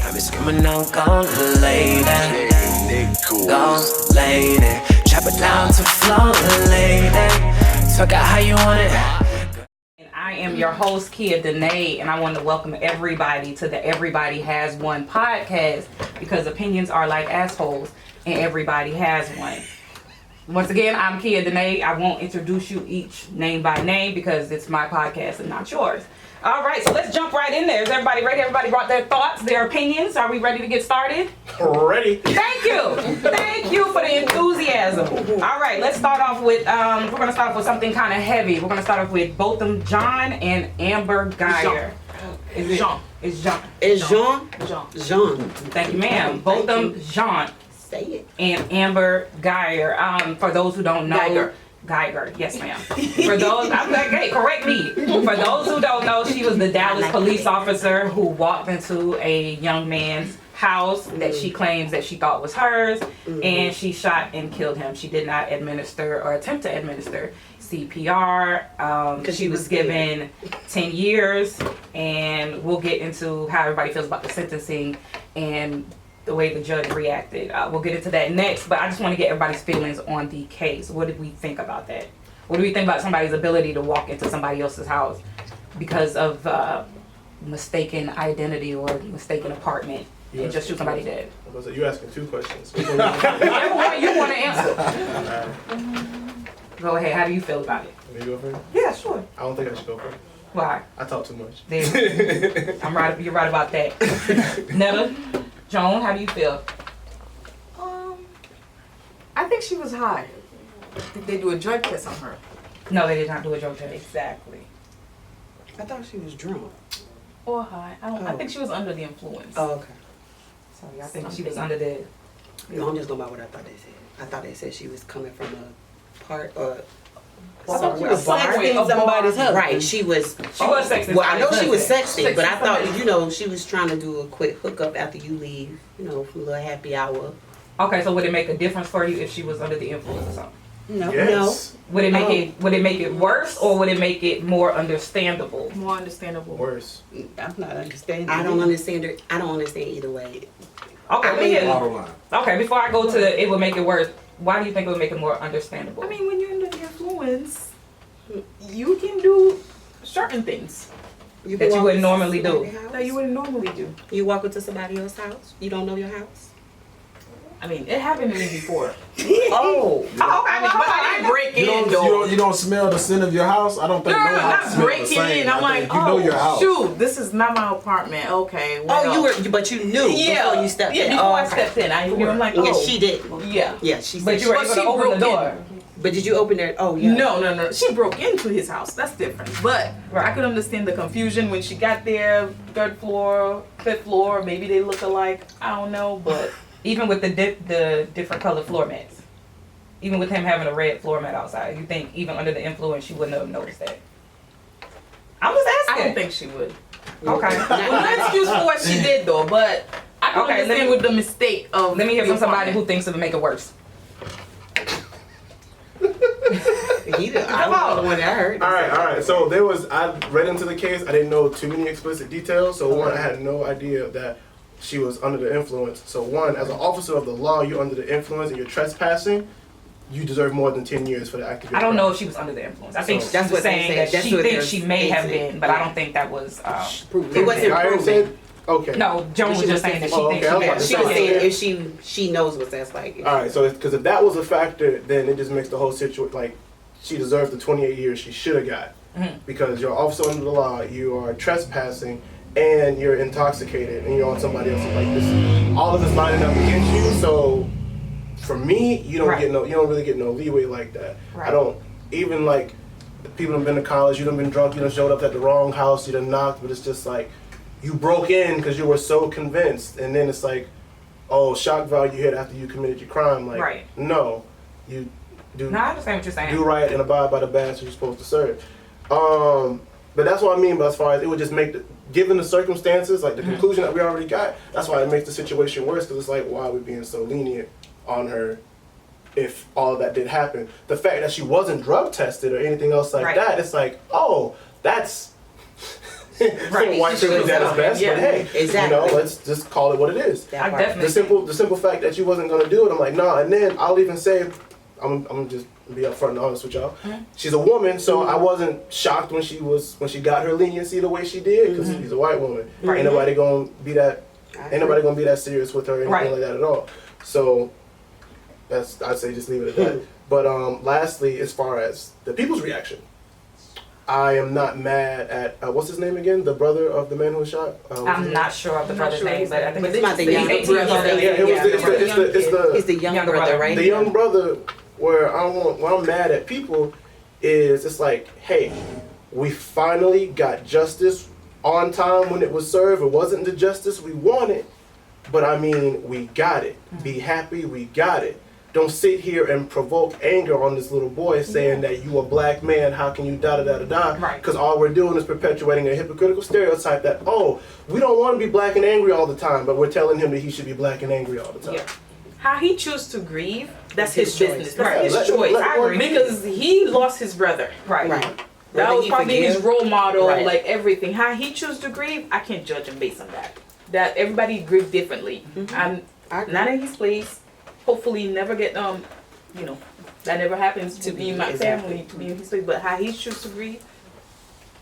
I be screaming out, go lady, go lady. Chop it down to flow, lady. Talk out how you want it. I am your host, Kia Danae, and I want to welcome everybody to the Everybody Has One podcast, because opinions are like assholes and everybody has one. Once again, I'm Kia Danae. I won't introduce you each name by name because it's my podcast and not yours. All right, so let's jump right in there. Is everybody ready? Everybody brought their thoughts, their opinions. Are we ready to get started? Ready. Thank you. Thank you for the enthusiasm. All right, let's start off with, we're going to start off with something kind of heavy. We're going to start off with Botham Jean and Amber Geyer. Is it Jean? It's Jean. It's Jean? Jean. Thank you, ma'am. Botham Jean. Say it. And Amber Geyer. For those who don't know. Geiger, yes ma'am. For those, I'm like, hey, correct me. For those who don't know, she was the Dallas police officer who walked into a young man's house that she claims that she thought was hers, and she shot and killed him. She did not administer or attempt to administer CPR. She was given 10 years, and we'll get into how everybody feels about the sentencing and the way the judge reacted. We'll get into that next, but I just want to get everybody's feelings on the case. What did we think about that? What do we think about somebody's ability to walk into somebody else's house because of mistaken identity or mistaken apartment and just shoot somebody dead? You're asking two questions. Whichever one you want to answer. Go ahead. How do you feel about it? Can you go first? Yeah, sure. I don't think I should go first. Why? I talk too much. I'm right. You're right about that. Netta, Joan, how do you feel? I think she was high. Did they do a drug test on her? No, they did not do a drug test. Exactly. I thought she was drunk. Or high. I think she was under the influence. Oh, okay. Sorry, I think she was under the. No, I'm just going by what I thought they said. I thought they said she was coming from a part or I thought she was sexting somebody's house. Right, she was sexting. Well, I know she was sexting, but I Sexting thought, somebody. she was trying to do a quick hookup after you leave, from a little happy hour. Okay, so would it make a difference for you if she was under the influence or something? No. Yes. Would it make it worse, or would it make it more understandable? More understandable. Worse. I'm not understanding. I don't understand her. I don't understand either way. Okay, okay. Before I go to it would make it worse. Why do you think it would make it more understandable? I mean, when you're under the influence, you can do certain things That you wouldn't normally do. that you wouldn't normally do. You walk into somebody else's house. You don't know your house. I mean, it happened to me before. Oh. okay. But I didn't break in though. You don't smell the scent of your house? I don't think No, no house not smells the breaking same. in. I'm I like, think you know your house. shoot, this is not my apartment. Okay. But you knew before you stepped in. before I stepped in. I'm like, Yes, she did. Yeah. Yeah, she But said. you were But able she to open the broke door. But did you open it? Oh, yeah. No. She broke into his house. That's different. But I could understand the confusion when she got there, third floor, fifth floor. Maybe they look alike. I don't know, but Even with the different colored floor mats, even with him having a red floor mat outside, you think even under the influence she wouldn't have noticed that? I'm just I asking. don't think she would. Okay. Well, no excuse for what she did though, but I can Okay, understand with the mistake of. Let me hear the from somebody who apartment. thinks it would make it worse. I was the one that heard. All right. So I read into the case. I didn't know too many explicit details. So one, I had no idea that she was under the influence. So one, as an officer of the law, you're under the influence and you're trespassing. You deserve more than 10 years for the act of your I don't crime. know if she was under the influence. I think So- she That's was what they saying said. that That's she what thinks they're she may have saying. been, but I don't think that was. It wasn't I proven. said, okay. No, Joan was just saying that she Oh, thinks okay, I she may have. was She about was to saying say- if she knows what that's like. All right. So because if that was a factor, then it just makes the whole situation like she deserves the 28 years she should have got because you're an officer under the law, you are trespassing, and you're intoxicated, and you're on somebody else's like this. All of this lining up against you. So for me, you don't Right. you don't really get no leeway like that. Right. I don't even like people have been to college. You done been drunk. You done showed up at the wrong house. You done knocked, but it's just like you broke in because you were so convinced, and then it's like, oh, shock value hit after you committed your crime. Like, Right. no, you do No, I understand what you're saying. do right and abide by the badge you're supposed to serve. But that's what I mean. But as far as it would just make, given the circumstances, like the conclusion that we already got, that's why it makes the situation worse. Because it's like, why are we being so lenient on her if all of that did happen? The fact that she wasn't drug tested or anything else like Right. that, it's like, oh, that's Right. white privilege at its best. Yeah. But hey, Exactly. you know, let's just call it what it is. That I part. definitely The simple fact that you wasn't gonna do it, I'm like, nah. And then I'll even say, I'm gonna just be upfront and honest with y'all. She's a woman, so I wasn't shocked when she got her leniency the way she did, because she's a white woman. Right. Ain't nobody gonna be that. I Ain't nobody gonna be that serious with her or anything Right. like that at all. So I'd say just leave it at that. But lastly, as far as the people's reaction, I am not mad at what's his name again? The brother of the man who was shot. I'm not sure of the brother's name, but I think But it's it's not the he's younger 18 years brother. old. Yeah, it's the He's the younger Younger brother, brother. right? the young brother. Where I'm mad at people is it's like, hey, we finally got justice on time when it was served. It wasn't the justice we wanted, but I mean, we got it. Be happy, we got it. Don't sit here and provoke anger on this little boy saying that you a black man, how can you da da da da da? Right. Because all we're doing is perpetuating a hypocritical stereotype that, oh, we don't want to be black and angry all the time, but we're telling him that he should be black and angry all the time. Yeah. How he choose to grieve, that's his His choice. business. That's Right. his Let- choice. let- I agree. Because he lost his brother. Right. Right. That Whether was he probably his forgive- role model, Right. like everything. How he choose to grieve, I can't judge him based on that. That everybody grieve differently. I'm I agree. not in his place. Hopefully never get you know, that never happens to me and my Exactly. family, to be in his place. But how he choose to grieve,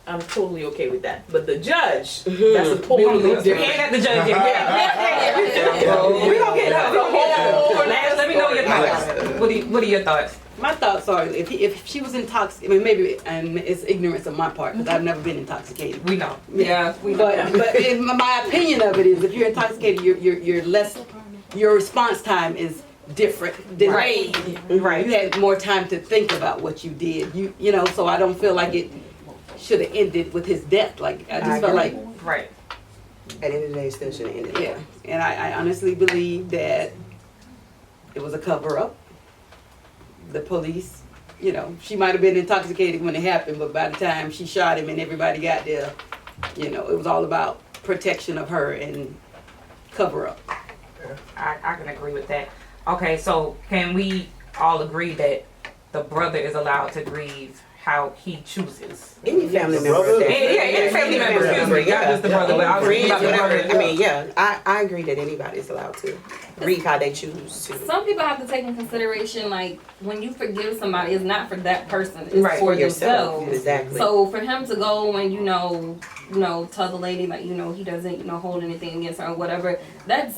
I'm totally okay with that. But the judge, that's a We gonna totally we ain't different. at the judge yet. We gonna get That's a whole Lance, let me know your thoughts. What are your thoughts? My thoughts are, if she was intoxicated, I mean, maybe it's ignorance on my part because I've never been intoxicated. We know. Yeah, we know. But in my opinion of it is, if you're intoxicated, you're less. Your response time is different. Than Right. You Right. had more time to think about what you did. You know, so I don't feel like it should have ended with his death. Like I I just felt agree. like, Right. At the end of the day, it still shouldn't end it. yeah. And I honestly believe that it was a cover up. The police, you know, she might have been intoxicated when it happened, but by the time she shot him and everybody got there, you know, it was all about protection of her and cover up. I can agree with that. Okay, so can we all agree that the brother is allowed to grieve how he chooses? Any family The member. brother? that- Yeah, any family member, excuse me, not just the brother, but I was reading about the Whatever. brother. I mean, yeah, I agree that anybody is allowed to grieve how they choose to. Some people have to take in consideration, like, when you forgive somebody, it's not for that person, it's Right. for Yourself. themselves. Exactly. So for him to go and, you know, tell the lady, like, he doesn't, hold anything against her or whatever, that's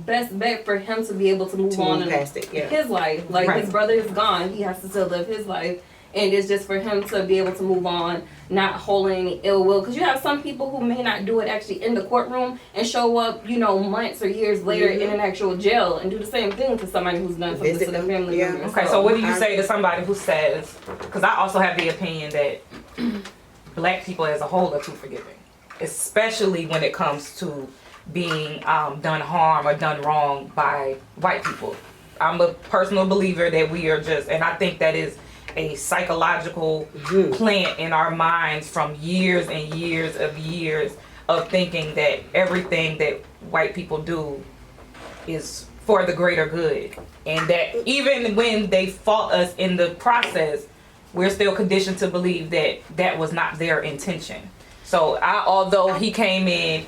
best bet for him to be able to move To on move in past it, yeah. his life. Like, Right. his brother is gone, he has to still live his life. And it's just for him to be able to move on, not holding any ill will. Because you have some people who may not do it actually in the courtroom and show up, months or years later in an actual jail and do the same thing to somebody who's done something Visit to their them, family yeah. member. Okay, so what do you say to somebody who says, because I also have the opinion that black people as a whole are too forgiving, especially when it comes to being done harm or done wrong by white people. I'm a personal believer that we are just, and I think that is a psychological plant in our minds from years and years of thinking that everything that white people do is for the greater good, and that even when they fault us in the process, we're still conditioned to believe that that was not their intention. So although she came in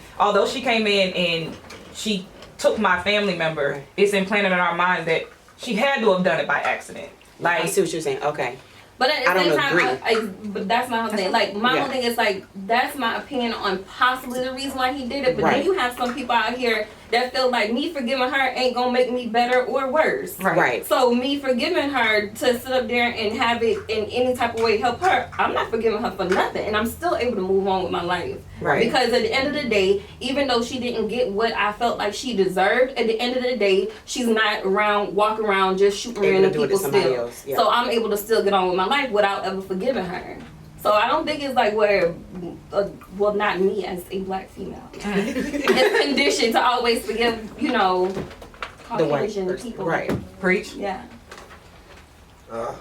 and she took my family member, it's implanted in our minds that she had to have done it by accident. I Like, see what you're saying. Okay. But at I the don't same agree. time, but that's my whole thing. Like, my Yeah. whole thing is like, that's my opinion on possibly the reason why he did it. But Right. then you have some people out here that feel like me forgiving her ain't gonna make me better or worse. Right. So me forgiving her to sit up there and have it in any type of way help her, I'm not forgiving her for nothing, and I'm still able to move on with my life. Right. Because at the end of the day, even though she didn't get what I felt like she deserved, at the end of the day, she's not walking around just shooting Able to random do it to people somebody still. else, yeah. So I'm able to still get on with my life without ever forgiving her. So I don't think it's like where, well, not me as a black female. It's conditioned to always forgive, The white Caucasian person. people. Right. preach. Yeah. I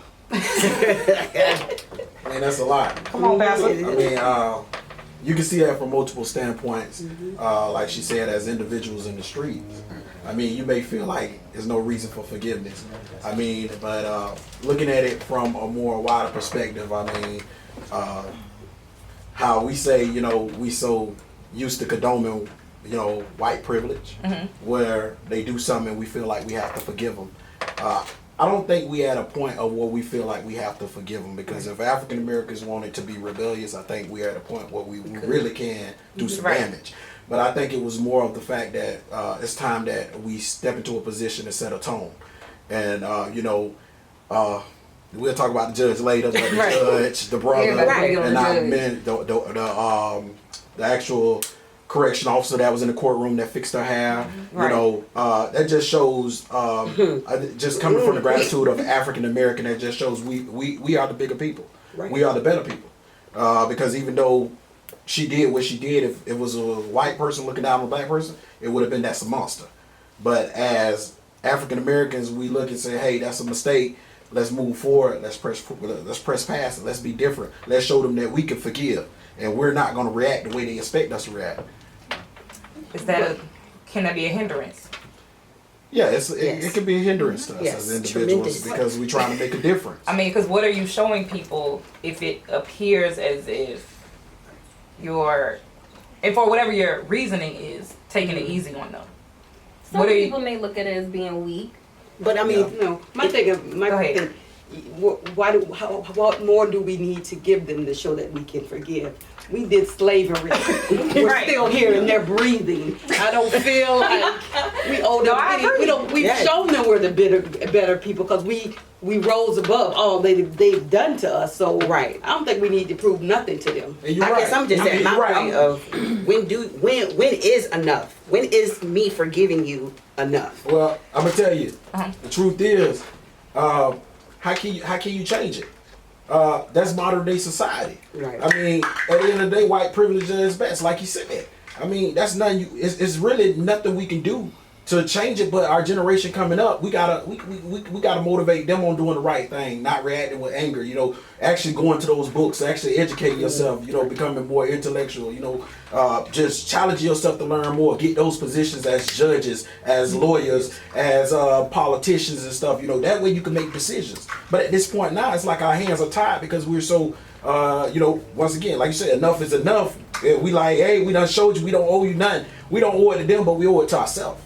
mean, that's a lot. Come on, Pastor. I mean, you can see that from multiple standpoints. Like she said, as individuals in the streets. I mean, you may feel like there's no reason for forgiveness. I mean, but looking at it from a more wider perspective, I mean, how we say, you know, we so used to condoning, you know, white privilege, where they do something and we feel like we have to forgive them. I don't think we at a point of where we feel like we have to forgive them, because if African Americans wanted to be rebellious, I think we're at a point where we really can do some damage. But I think it was more of the fact that it's time that we step into a position to set a tone. And, you know, we'll talk about the judge later, but the judge, the brother, and I meant the actual correction officer that was in the courtroom that fixed her hair. You know, that just shows, just coming from the gratitude of African American, that just shows we are the bigger people. We are the better people. Because even though she did what she did, if it was a white person looking down on a black person, it would have been, that's a monster. But as African Americans, we look and say, hey, that's a mistake. Let's move forward. Let's press past it. Let's be different. Let's show them that we can forgive, and we're not going to react the way they expect us to react. Can that be a hindrance? Yeah, it can be a hindrance to us as individuals, because we're trying to make a difference. I mean, because what are you showing people if it appears as if you're, and for whatever your reasoning is, taking it easy on them? Some people may look at it as being weak. But I mean, you know, my thing, what more do we need to give them to show that we can forgive? We did slavery. We're still here and they're breathing. I don't feel like we owe them anything. We've shown them we're the better people, because we rose above all they've done to us. So I don't think we need to prove nothing to them. I guess I'm just at my point of when is enough? When is me forgiving you enough? Well, I'm gonna tell you, the truth is, how can you change it? That's modern day society. I mean, at the end of the day, white privilege is best, like you said. I mean, that's nothing. It's really nothing we can do to change it. But our generation coming up, we gotta motivate them on doing the right thing, not reacting with anger. You know, actually going to those books, actually educating yourself. You know, becoming more intellectual. You know, just challenging yourself to learn more. Get those positions as judges, as lawyers, as politicians and stuff. You know, that way you can make decisions. But at this point now, it's like our hands are tied, because we're so. You know, once again, like you said, enough is enough. We like, hey, we done showed you we don't owe you nothing. We don't owe it to them, but we owe it to ourselves.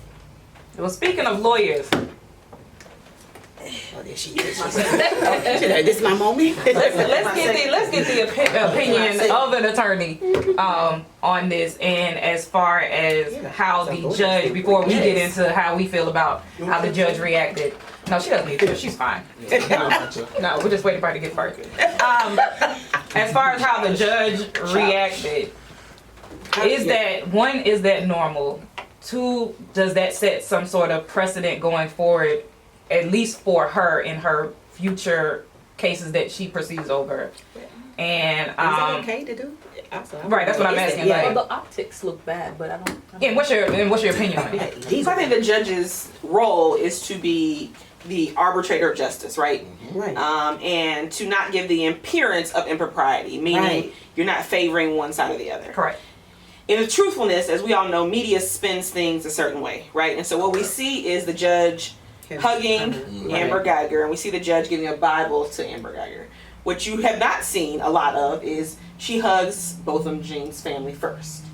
Well, speaking of lawyers, Oh, there she is. This is my moment. let's get the opinion of an attorney on this, and as far as how the judge, before we get into how we feel about how the judge reacted. No, she doesn't need to. She's fine. No, we're just waiting for her to get first. As far as how the judge reacted, is that normal? 2, does that set some sort of precedent going forward, at least for her in her future cases that she perceives over? And Is it okay to do? Right, that's what I'm asking. Well, the optics look bad, but I don't. And what's your opinion on it? So I think the judge's role is to be the arbitrator of justice, right? And to not give the appearance of impropriety, meaning you're not favoring one side or the other. Correct. In the truthfulness, as we all know, media spins things a certain way, right? And so what we see is the judge hugging Amber Geiger, and we see the judge giving a Bible to Amber Geiger. What you have not seen a lot of is she hugs both of Jean's family first.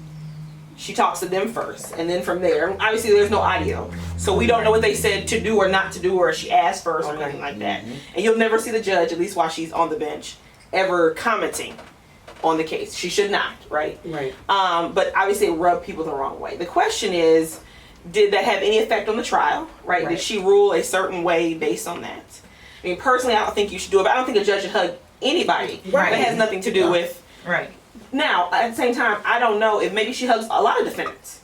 She talks to them first, and then from there, obviously there's no audio, so we don't know what they said to do or not to do, or she asked first or anything like that. And you'll never see the judge, at least while she's on the bench, ever commenting on the case. She should not, right? But obviously it rubbed people the wrong way. The question is, did that have any effect on the trial, right? Did she rule a certain way based on that? I mean, personally, I don't think you should do it, but I don't think a judge should hug anybody. That has nothing to do with. Now, at the same time, I don't know if maybe she hugs a lot of defendants.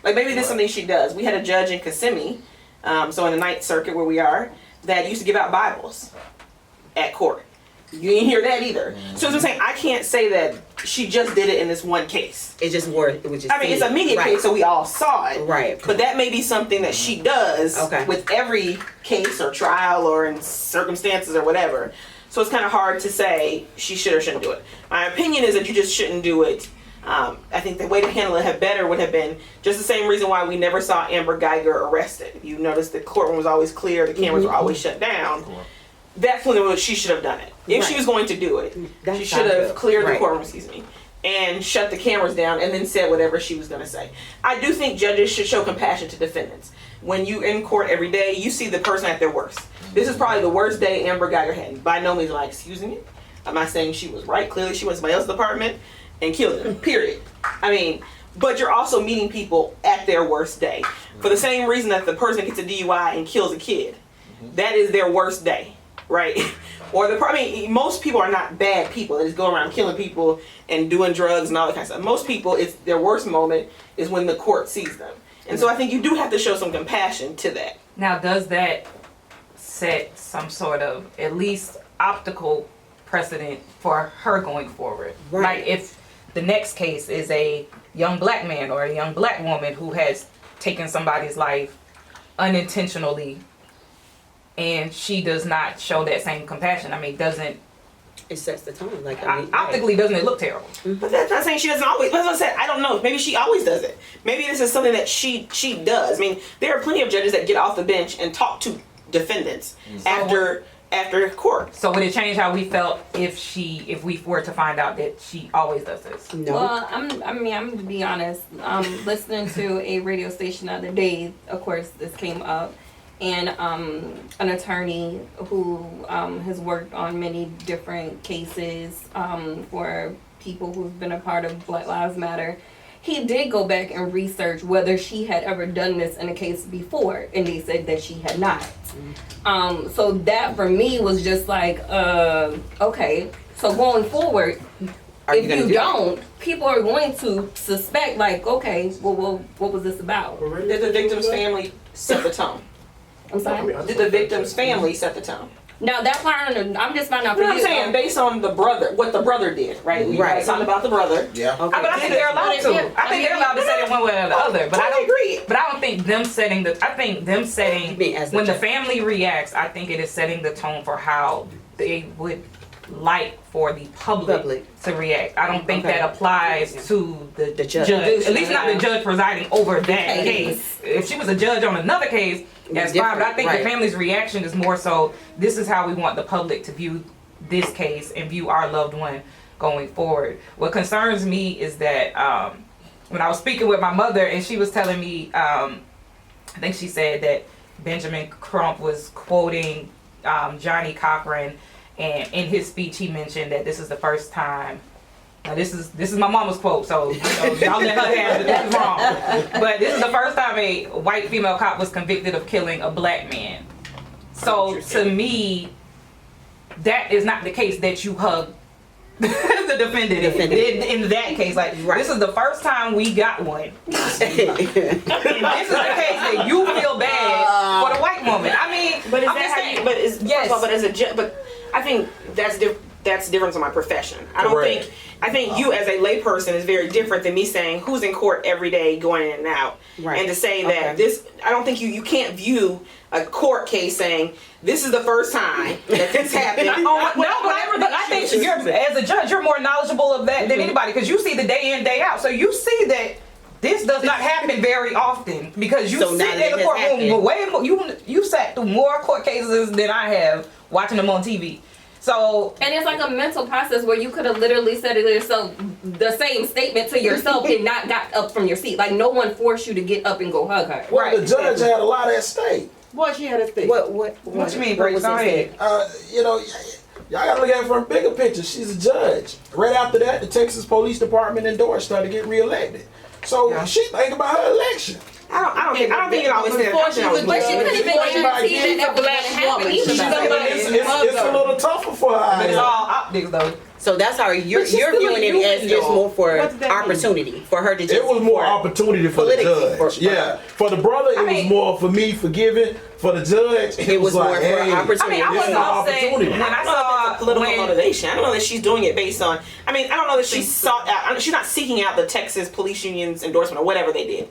Like maybe this is something she does. We had a judge in Kissimmee, so in the Ninth Circuit where we are, that used to give out Bibles at court. You didn't hear that either. So as I'm saying, I can't say that she just did it in this one case. It was just. I mean, it's a media case, so we all saw it. But that may be something that she does with every case or trial or in circumstances or whatever. So it's kind of hard to say she should or shouldn't do it. My opinion is that you just shouldn't do it. I think the way to handle it better would have been just the same reason why we never saw Amber Geiger arrested. You notice the courtroom was always clear, the cameras were always shut down. That's when she should have done it. If she was going to do it, she should have cleared the courtroom, and shut the cameras down and then said whatever she was going to say. I do think judges should show compassion to defendants. When you in court every day, you see the person at their worst. This is probably the worst day Amber Geiger had. By no means am I excusing it. I'm not saying she was right. Clearly she went to somebody else's apartment and killed them, period. I mean, but you're also meeting people at their worst day. For the same reason that the person gets a DUI and kills a kid. That is their worst day, right? Or I mean, most people are not bad people. They just go around killing people and doing drugs and all that kind of stuff. Most people, it's their worst moment is when the court sees them. And so I think you do have to show some compassion to that. Now, does that set some sort of at least optical precedent for her going forward? Right. Like if the next case is a young black man or a young black woman who has taken somebody's life unintentionally, and she does not show that same compassion. I mean, It sets the tone. Like optically, doesn't it look terrible? But that's not saying she doesn't always. That's what I said. I don't know. Maybe she always does it. Maybe this is something that she does. I mean, there are plenty of judges that get off the bench and talk to defendants after court. So would it change how we felt if we were to find out that she always does this? No. Well, I'm to be honest. Listening to a radio station the other day, of course, this came up, and an attorney who has worked on many different cases for people who've been a part of Black Lives Matter. He did go back and research whether she had ever done this in a case before, and they said that she had not. So that for me was just like, okay. So going forward, if you don't, people are going to suspect, like, okay, well, what was this about? Did the victim's family set the tone? I'm sorry. Did the victim's family set the tone? Now that part, I'm just finding out You for know what I'm you. saying? Based on the brother, what the brother did, right? We Right. talking about the brother. Yeah. Okay. But I think they're allowed to. I think they're allowed to set it one way or the other. But I Totally don't agree. But I don't think them setting You mean as the when the judge. family reacts, I think it is setting the tone for how they would like for the public to react. I don't think Okay. that applies to the judge. At least not the judge presiding over that Case. case. If she was a judge on another case, that's fine. But I think Right. the family's reaction is more so, this is how we want the public to view this case and view our loved one going forward. What concerns me is that when I was speaking with my mother and she was telling me, I think she said that Benjamin Crump was quoting Johnny Cochran, and in his speech he mentioned that this is the first time. Now this is my mama's quote, so y'all let her have it. This is wrong. But this is the first time a white female cop was convicted of killing a black man. So to me, that is not the case that you hug the defendant. In that case, like this is the first time we got one. And this is the case that you feel bad for the white woman. I mean, But is I'm that just how saying, you? But is yes. but as a judge, but I think that's different to my profession. I don't Correct. think. I think you as a layperson is very different than me saying who's in court every day going in and out. Right. And to say that Okay. this, I don't think you can't view a court case saying this is the first time that this happened. No, but I think as a judge, you're more knowledgeable of that than anybody because you see the day in, day out. So you see that this does not happen very often because you So now sit that in the it has courtroom happened. way more. You sat through more court cases than I have watching them on TV. So And it's like a mental process where you could have literally said it yourself, the same statement to yourself, and not got up from your seat. Like no one forced you to get up and go hug her. Well, the judge had a lot at stake. Boy, she had a thing. what you mean, Brady? was Go it ahead. You know, y'all gotta look at it from a bigger picture. She's a judge. Right after that, the Texas Police Department endorsed her to get reelected. So she think about her election. I don't think it always said. But she couldn't even guarantee that was going to happen either. It's a little tougher for her. But it's all optics though. So that's how you're she's still viewing a it as human, just though. more for What does that mean? opportunity for her to just. It was more opportunity for the politically, judge. Yeah. For the brother, it was mean- more for me forgiving. For the judge, it was more like, for hey, opportunity. I this is wasn't an upset opportunity. when I I don't know if saw that's a political when motivation. I don't know that she's doing it based on. I mean, I don't know that she sought out. She's not seeking out the Texas Police Union's endorsement or whatever they did.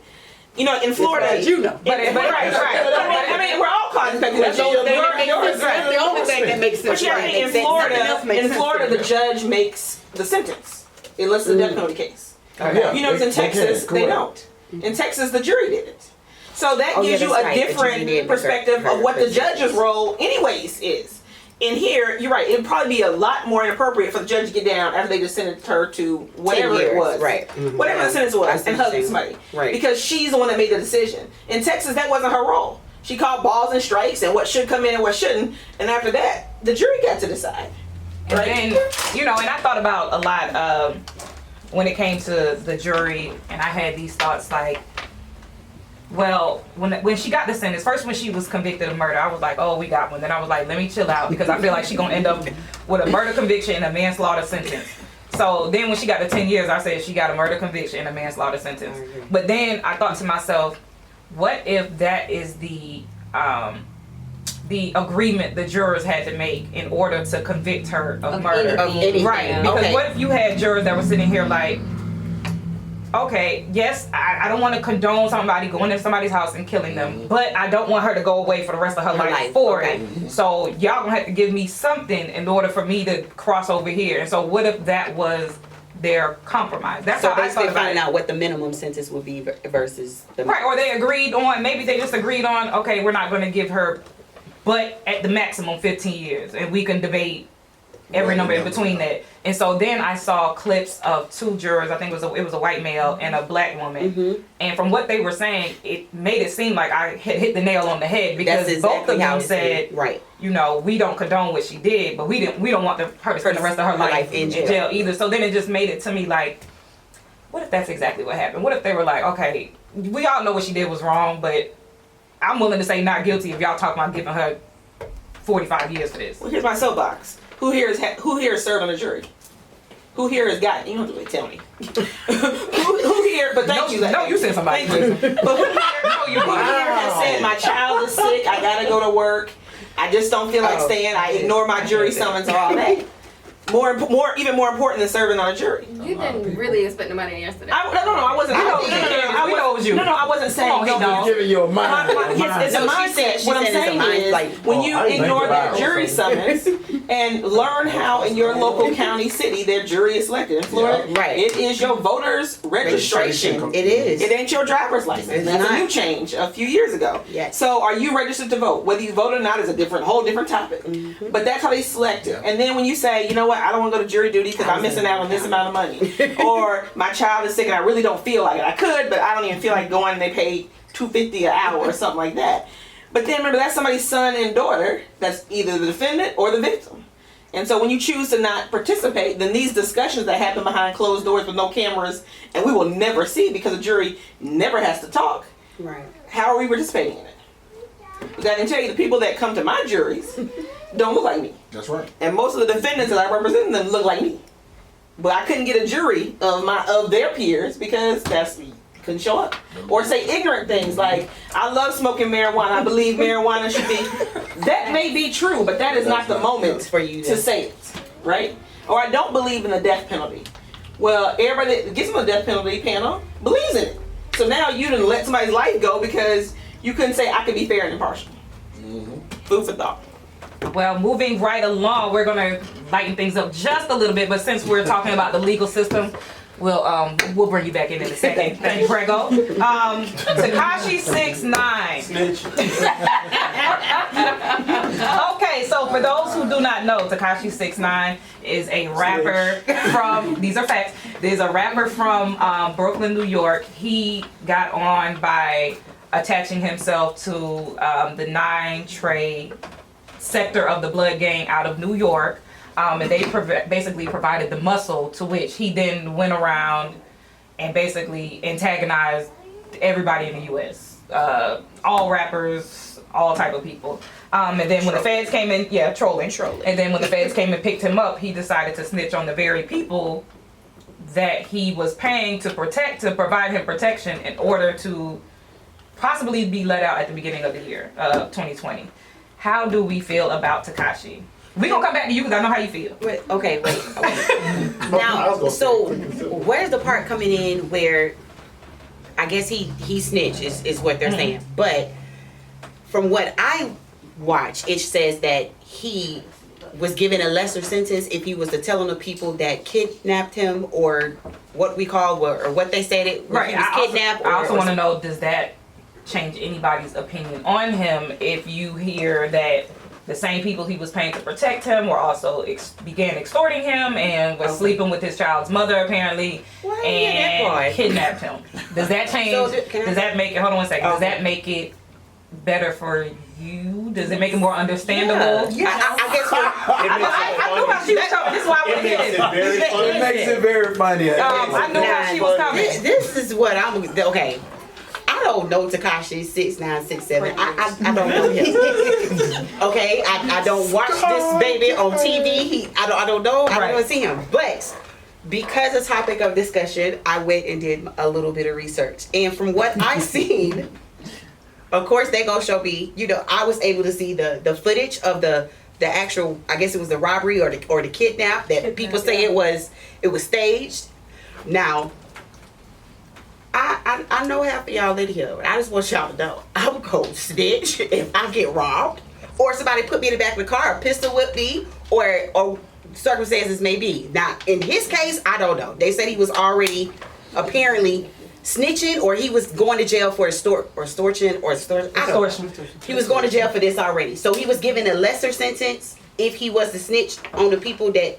You know, in Florida, But you know. But right. right. I mean, we're all caught in speculation. That's the only thing that makes sense. But yeah, Right. in Nothing Florida, else makes in sense Florida, to me. the judge makes the sentence unless it's a death penalty case. Yeah, You know, in they Texas, can, they correct. don't. In Texas, the jury did it. So that Oh, yeah, gives you that's a right. The jury different did make perspective her of what the present. judge's role, anyways, is. in here, you're right. It'd probably be a lot more inappropriate for the judge to get down after they just sentenced her to whatever 10 years, it was, right. Whatever the sentence I was, see and what hug you're somebody, Right. because she's the one that made the decision. In Texas, that wasn't her role. She called balls and strikes and what should come in and what shouldn't, and after that, the jury got to decide. And Right? then, and I thought about a lot when it came to the jury, and I had these thoughts like, well, when she got the sentence, first when she was convicted of murder, I was like, oh, we got one. Then I was like, let me chill out, because I feel like she's gonna end up with a murder conviction and a manslaughter sentence. So then when she got the 10 years, I said she got a murder conviction and a manslaughter sentence. But then I thought to myself, what if that is the agreement the jurors had to make in order to convict her of murder? anything. Right, because Okay. what if you had jurors that were sitting here like, okay, yes, I don't want to condone somebody going into somebody's house and killing them, but I don't want her to go away for the rest of her life for okay. it. So y'all gonna have to give me something in order for me to cross over here. And so what if that was their compromise? That's So how I basically thought about finding it. out what the minimum sentence would be versus the Right, or they agreed on, maybe they just agreed on, okay, we're not gonna give her, but at the maximum 15 years, and we can debate every number in between that. And so then I saw clips of two jurors, I think it was a white male and a black woman, and from what they were saying, it made it seem like I had hit the nail on the head, because That's both exactly of how them it said, right. we don't condone what she did, but we don't want her to spend the rest of her life in jail either. So then it just made it to me like, what if that's exactly what happened? What if they were like, okay, we all know what she did was wrong, but I'm willing to say not guilty if y'all talk about giving her 45 years for this. Well, here's my soapbox. Who here is served on the jury? Who here has got? You don't have to tell me. who here? But thank you. No, you said somebody. Thank you. But who here has said my child is sick? I gotta go to work. I just don't feel like staying. I ignore my jury summons all day. Even more important than serving on a jury. You didn't really expect nobody yesterday. No, I wasn't. We know it was you. No, I wasn't saying. Come on, no. He's giving you a mind. It's a No, she mindset. said- she What I'm said it's a saying mind, is, like, when you I didn't ignore think about that it. jury summons and learn how in your local county, city, their jury is selected. In Florida, Yeah. Right. it is your voter's registration. It is. It ain't your driver's license. It's That's not. a new change a few years ago. Yes. So are you registered to vote? Whether you vote or not is a whole different topic. But that's how they select it. Yeah. And then when you say, you know what, I don't want to go to jury duty because I'm missing out on this amount of money, or my child is sick and I really don't feel like it. I could, but I don't even feel like going. And they pay $2.50 an hour or something like that. But then remember, that's somebody's son and daughter. That's either the defendant or the victim. And so when you choose to not participate, then these discussions that happen behind closed doors with no cameras, and we will never see because the jury never has to talk. Right. How are we participating in it? Because I can tell you, the people that come to my juries don't look like me. That's right. And most of the defendants that I represent them look like me. But I couldn't get a jury of their peers because couldn't show up. Or say ignorant things like, I love smoking marijuana, I believe marijuana should be. That may be true, but that is not the moment for you to say it, right? Or I don't believe in the death penalty. Well, everybody that gets on the death penalty panel believes in it. So now you didn't let somebody's life go because you couldn't say I could be fair and impartial. Food for thought. Well, moving right along, we're gonna lighten things up just a little bit, but since we're talking about the legal system, we'll bring you back in a second. Thank you, Prego. Tekashi 6ix9ine. Snitch. Okay, so for those who do not know, Tekashi 6ix9ine is a rapper from, these are facts, there's a rapper from Brooklyn, New York. He got on by attaching himself to the 9 Trey sector of the Blood Gang out of New York. And they basically provided the muscle to which he then went around and basically antagonized everybody in the U.S. All rappers, all type of people. And then when the feds came in, trolling. And then when the feds came and picked him up, he decided to snitch on the very people that he was paying to protect, to provide him protection in order to possibly be let out at the beginning of the year, 2020. How do we feel about Tekashi? We gonna come back to you because I know how you feel. Wait. Now, so where's the part coming in where I guess he snitched is what they're saying. But from what I watched, it says that he was given a lesser sentence if he was to tell on the people that kidnapped him, or what we call, or what they said it, Right. he was kidnapped. I also want to know, does that change anybody's opinion on him if you hear that the same people he was paying to protect him were also began extorting him and was sleeping with his child's mother apparently Why didn't you get that part? and kidnapped him. Does that change? Does that make it? Hold on one second. Does that make it better for you? Does it make it more understandable? Yeah, I guess. I knew how she was coming. This is why I want to get it. Very funny. It makes it very funny. I knew how she was coming. This is what I'm okay. I don't know Tekashi 6'9", 6'7". I don't know him. Okay, I don't watch this baby on TV. I don't know. I don't see him. But because the topic of discussion, I went and did a little bit of research, and from what I seen, of course they gonna show me. You know, I was able to see the footage of the actual. I guess it was the robbery or the kidnap that people say it was staged. Now. I know half of y'all in here, but I just want y'all to know I'm gonna snitch if I get robbed, or somebody put me in the back of the car, pistol whip me, or circumstances may be. Now, in his case, I don't know. They said he was already apparently snitching, or he was going to jail for extortion. He was going to jail for this already, so he was given a lesser sentence if he was to snitch on the people that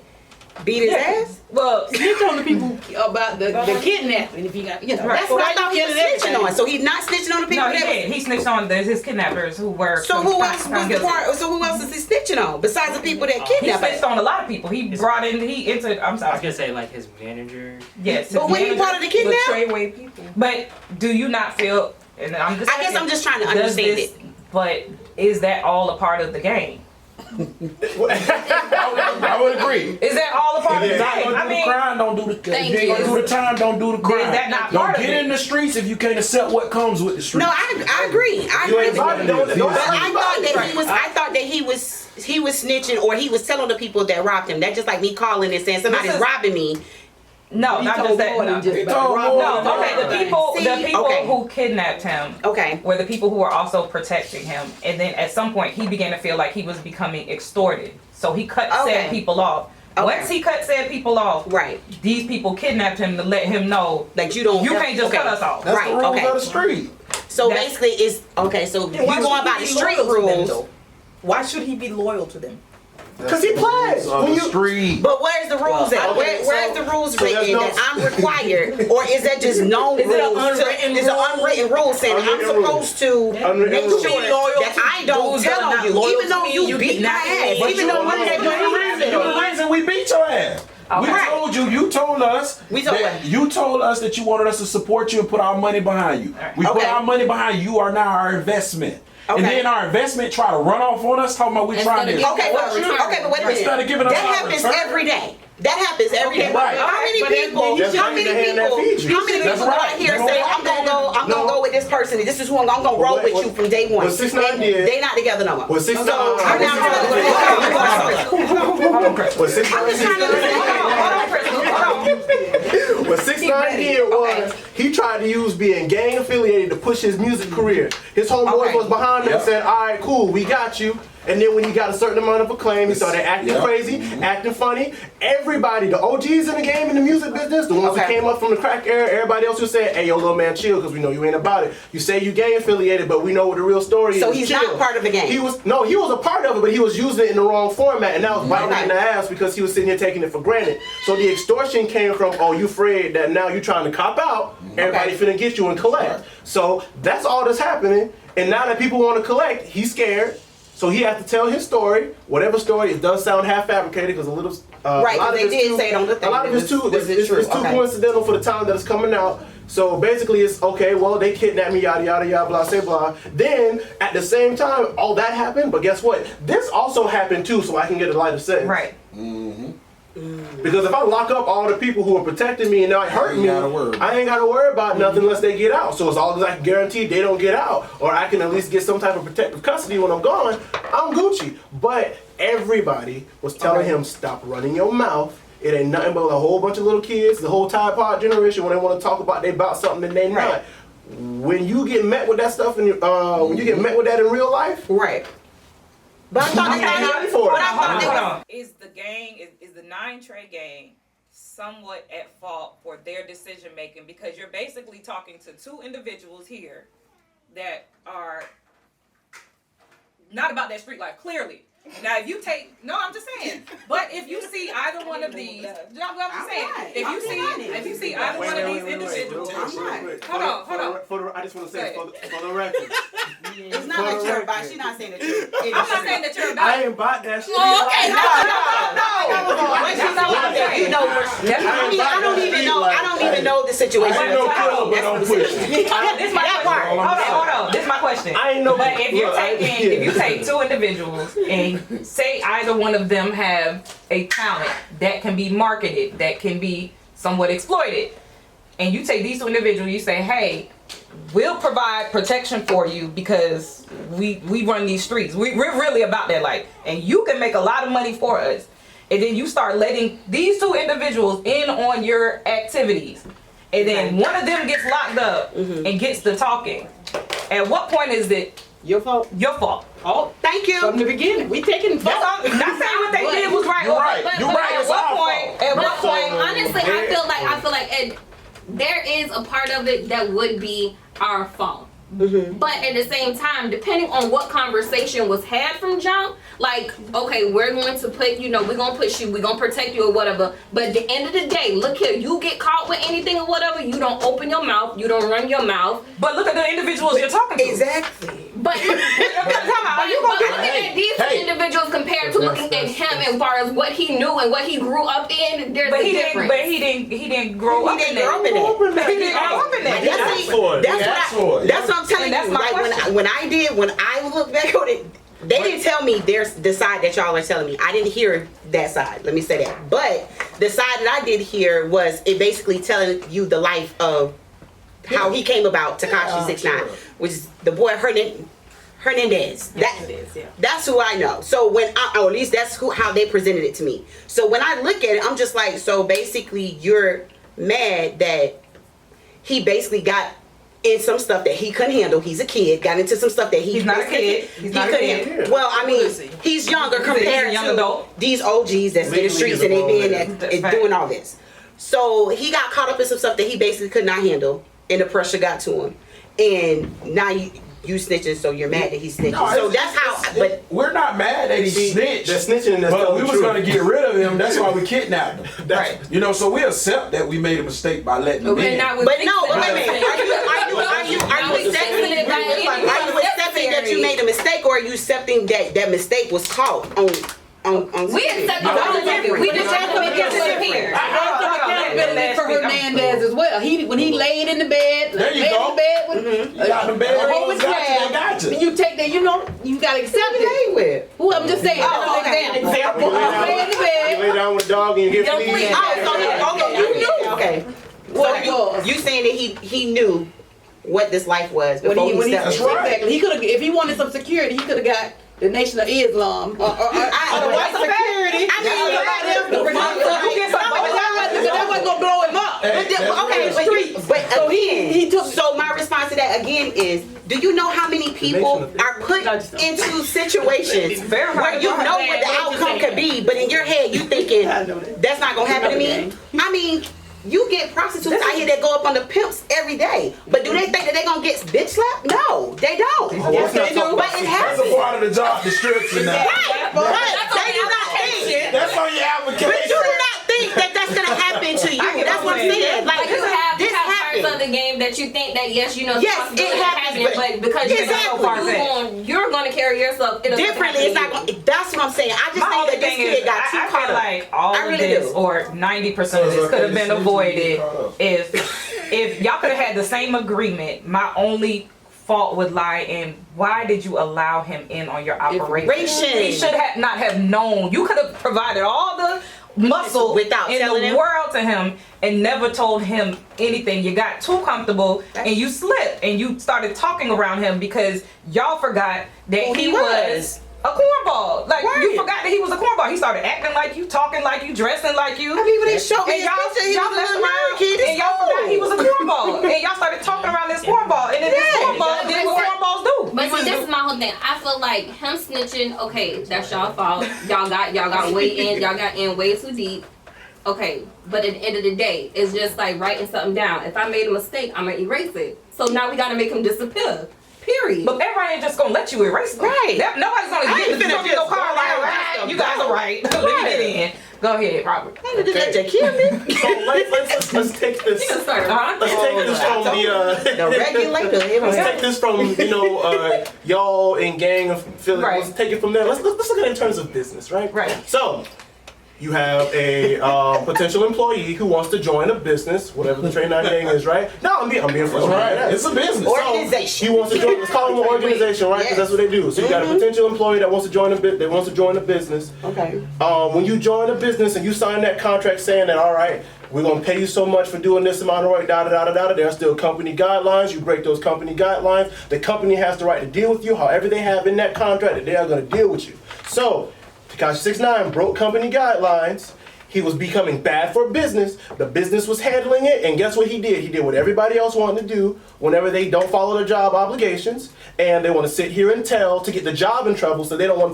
beat his ass. Well, Snitch on the people about the kidnapping if you got, you know. That's what I thought he was snitching on. So he's not snitching on the people no, he did. He snitched on his kidnappers who were. So who else was the part? So who else is he snitching on besides the people that He kidnapped snitched him? on a lot of people. He brought in. I'm I was sorry. gonna say like his manager. Yes. But when he part of the kidnap, Treyway people. But do you not feel? And I'm just. I guess I'm just trying to does understand this- it. But is that all a part of the game? I would agree. Is that all a part of the If you're not game? gonna I do mean, the crime, don't do the. If Thank you ain't gonna you. do the time, don't do the crime. Is that not don't part of get it? in the streets if you can't accept what comes with the streets. No, I agree. I You agree. ain't about it, don't But I thought that he was snitching, or he was telling the people that robbed him. That's just like me calling and saying somebody's This is- robbing me. no, not just that. No. He told more No, than okay. that. The people okay. who kidnapped him Okay. were the people who were also protecting him, and then at some point he began to feel like he was becoming extorted. So he cut Okay. said people off. Okay. Once he cut said people off, Right. these people kidnapped him to let him know Like you don't. you can't just cut us off. That's Right, the rules okay. of the street. So That's- basically, it's okay. So you going by the street rules. Why should he be loyal to them? Because he plays. On When the you, street. But where's the rules at? okay, Where's so- the rules so there's written no- that I'm required, or is that just known Is it an rules? unwritten It's an rule? unwritten rule saying I'm Unwritten rule. supposed to Unwritten make rule. sure Be loyal that to I don't those that tell are on not you, loyal even to though me, you you beat my kidnap me. ass, But even you though don't one know day that You the reason we beat your ass. We Okay. told you. You told us. We told that what? You told us that you wanted us to support you and put our money behind you. We put Okay. our money behind you. You are now our investment. And Okay. then our investment try to run off on us, talking about we Instead trying of to. giving Okay, but wait a minute. Instead of giving us That our happens return. every day. That happens every day. Right. How many But people? that's How right, many the hand that people? feeds you. How many That's people go right. out here and You say know I'm gonna No. go with this person? This is who I'm gonna roll What- with what- you from day one. what 6ix9ine And did- They not together no more. What 6ix9ine So I'm now Hold on, Chris. what 6ix9ine I'm just trying to Hold on, Chris. Hold on. What 6ix9ine did was he tried to use being gang affiliated to push his music career. His homeboys Okay. was behind him and Yep. said, "All right, cool, we got you." And then when he got a certain amount of acclaim, he started acting Yep. crazy, acting funny. Everybody, the OGs in the game in the music business, the ones who Okay. came up from the crack era, everybody else who said, "Hey, yo, little man, chill, because we know you ain't about it. You say you gang affiliated, but we know what the real story is." So he's Chill." not part of the gang? He was a part of it, but he was using it in the wrong format, and that was biting Okay. in the ass because he was sitting here taking it for granted. So the extortion came from, "Oh, you afraid that now you trying to cop out? Everybody finna get you and collect." So that's all that's happening. And now that people want to collect, he's scared. So he has to tell his story, whatever story. It does sound half fabricated because a little, Right, a lot 'cause of they it's did too, say it on the thing. a lot of it's too, This is it's true. too Okay. coincidental for the time that it's coming out. So basically, it's okay. Well, they kidnapped me, yada yada yada, blah, say blah. Then at the same time, all that happened. But guess what? This also happened too, so I can get a lighter sentence. Right. Because if I lock up all the people who are protecting me and not hurting me, You ain't gotta worry. I ain't got to worry about nothing unless they get out. So as long as I can guarantee they don't get out, or I can at least get some type of protective custody when I'm gone, I'm Gucci. But everybody was telling him, stop running your mouth. It ain't nothing but a whole bunch of little kids, the whole Tide Pod generation, when they want to talk about they about something that they not. When you get met with that stuff, when you get met with that in real life, Right. But I thought You ain't ready for it. but I thought they Hold was- on. Is the gang, is the 9 Trey gang somewhat at fault for their decision making? Because you're basically talking to two individuals here that are not about that street life, clearly. Now, if you take, no, I'm just saying. But if you see either one of these, you know what I'm saying? If you see either one of these individuals, hold on. I just want to say for the record. It's not that you're about. She's not saying that you're. I'm not saying that you're about. I ain't about that shit. Oh, okay. No. That's not what I'm saying. You know, I don't even know the situation. I know Killer, but don't push it. This my question. Hold on. This is my question. I ain't know. But if you take two individuals and say either one of them have a talent that can be marketed, that can be somewhat exploited, and you take these two individuals, you say, hey, we'll provide protection for you because we run these streets. We're really about that life, and you can make a lot of money for us. And then you start letting these two individuals in on your activities, and then one of them gets locked up and gets to talking. At what point is it Your fault. your fault? Oh, Thank you. from the beginning, we taking fault. Not saying what they did was right. You're right. But- You're but right. At It's what our point? fault. At what point? Honestly, I feel like and there is a part of it that would be our fault. But at the same time, depending on what conversation was had from jump, like, okay, we're going to put, we're going to push you, we're going to protect you or whatever. But at the end of the day, look here, you get caught with anything or whatever, you don't open your mouth, you don't run your mouth. But look at the individuals you're talking to. Exactly. But looking at these individuals compared to looking at him as far as what he knew and what he grew up in, there's But a he difference. didn't grow up in that. He didn't grow up in that. He didn't grow up in that. That's what I'm telling And that's you. my Like question. when I look back on it, they didn't tell me there's the side that y'all are telling me. I didn't hear that side. Let me say that. But the side that I did hear was it basically telling you the life of how he came about Tekashi 6ix9ine, which is the boy Hernandez. That's who I know. So or at least that's how they presented it to me. So when I look at it, I'm just like, so basically you're mad that he basically got in some stuff that he couldn't handle. He's a kid, got into some stuff that He's not a kid. He's not a kid. Well, I mean, he's younger compared a young to adult. these OGs that's in the streets and they being doing all this. So he got caught up in some stuff that he basically could not handle, and the pressure got to him. And now you snitching, so you're mad that he's snitching. No, so that's how. But we're not mad that he snitched. They're snitching and that's but telling we the was truth. going to get rid of him. That's why we kidnapped him. Right. So we accept that we made a mistake by letting him in. But no, wait a minute. Are you accepting that you made a mistake, or are you accepting that mistake was caught on? We accept the we just have to make it disappear. Accountability for Hernandez as well. When he laid in the bed, There you laid go. in the bed with You got the bed a whole rolls, got got you. you take that, you gotta accept it. with? Who I'm just saying. Oh, That's an example. Lay in the You bed. lay down with a dog and you get fleas. You knew. Okay. What it was. You saying that he knew what this life was When before he he stepped That's into it. right. exactly. He could have, if he wanted some security, he could have got the Nation of Islam. That's security. That wasn't gonna blow him up. So my response to that again is, do you know how many people are put into situations where you know what the outcome could be, but in your head you thinking that's not gonna happen to me? I mean, you get prostitutes out here that go up on the pimps every day, but do they think that they gonna get bitch slapped? No, they don't. Yes, they do. But it That's a happens. part of the job description now. Right. They do not think. That's on your But you application. do not think that that's gonna happen to you. That's what I'm saying. Like You have this parts happened. of the game that you think that yes, Yes, possibility it of happens, happening, but because Exactly. you're going to carry yourself Differently, it's not. That's what I'm saying. I just My think only that this thing kid is, got too I caught feel up. like all I of really this, do. or 90% of this, could have been avoided if y'all could have had the same agreement. My only fault would lie in why did you allow him in on your operation? He should not have known. You could have provided all the muscle Without in telling the him? world to him and never told him anything. You got too comfortable and you slipped and you started talking around him because y'all forgot that Who he he was a cornball. Like Right. you forgot that he was a cornball. He started acting like you, talking like you, dressing like you. I mean, when they showed me And his picture, he y'all was a messed little around kid. and y'all forgot he was a cornball. And y'all started talking around this cornball. And then this cornball did what cornballs do. But see, this is my whole thing. I feel like him snitching. Okay, that's y'all fault. Y'all got way in. Y'all got in way too deep. Okay, but at the end of the day, it's just like writing something down. If I made a mistake, I'm gonna erase it. So now we gotta make him disappear. Period. But everybody ain't just gonna let you erase them. Right. Nobody's gonna I get ain't in finna your just car go like, down right, and you guys are right. Let me get in. Go ahead, Robert. They didn't let you kill me. So let's take this. You started Uh-huh. Let's take this from The regulator. Let's take this from y'all in gang of feeling. Right. Let's take it from there. Let's look at it in terms of business, right? Right. So you have a potential employee who wants to join a business, whatever the trade 99 is, right? No, I'm being That's right. It's a business. Organization. He wants to join. Let's call them an organization, right? Because that's what they do. So you got a potential employee that wants to join a business. Okay. When you join a business and you sign that contract saying that, all right, we're gonna pay you so much for doing this amount of work, there are still company guidelines. You break those company guidelines, the company has the right to deal with you however they have in that contract that they are gonna deal with you. So, Tekashi 6ix9ine broke company guidelines. He was becoming bad for business. The business was handling it, and guess what he did? He did what everybody else wanted to do whenever they don't follow their job obligations, and they want to sit here and tell to get the job in trouble, so they don't have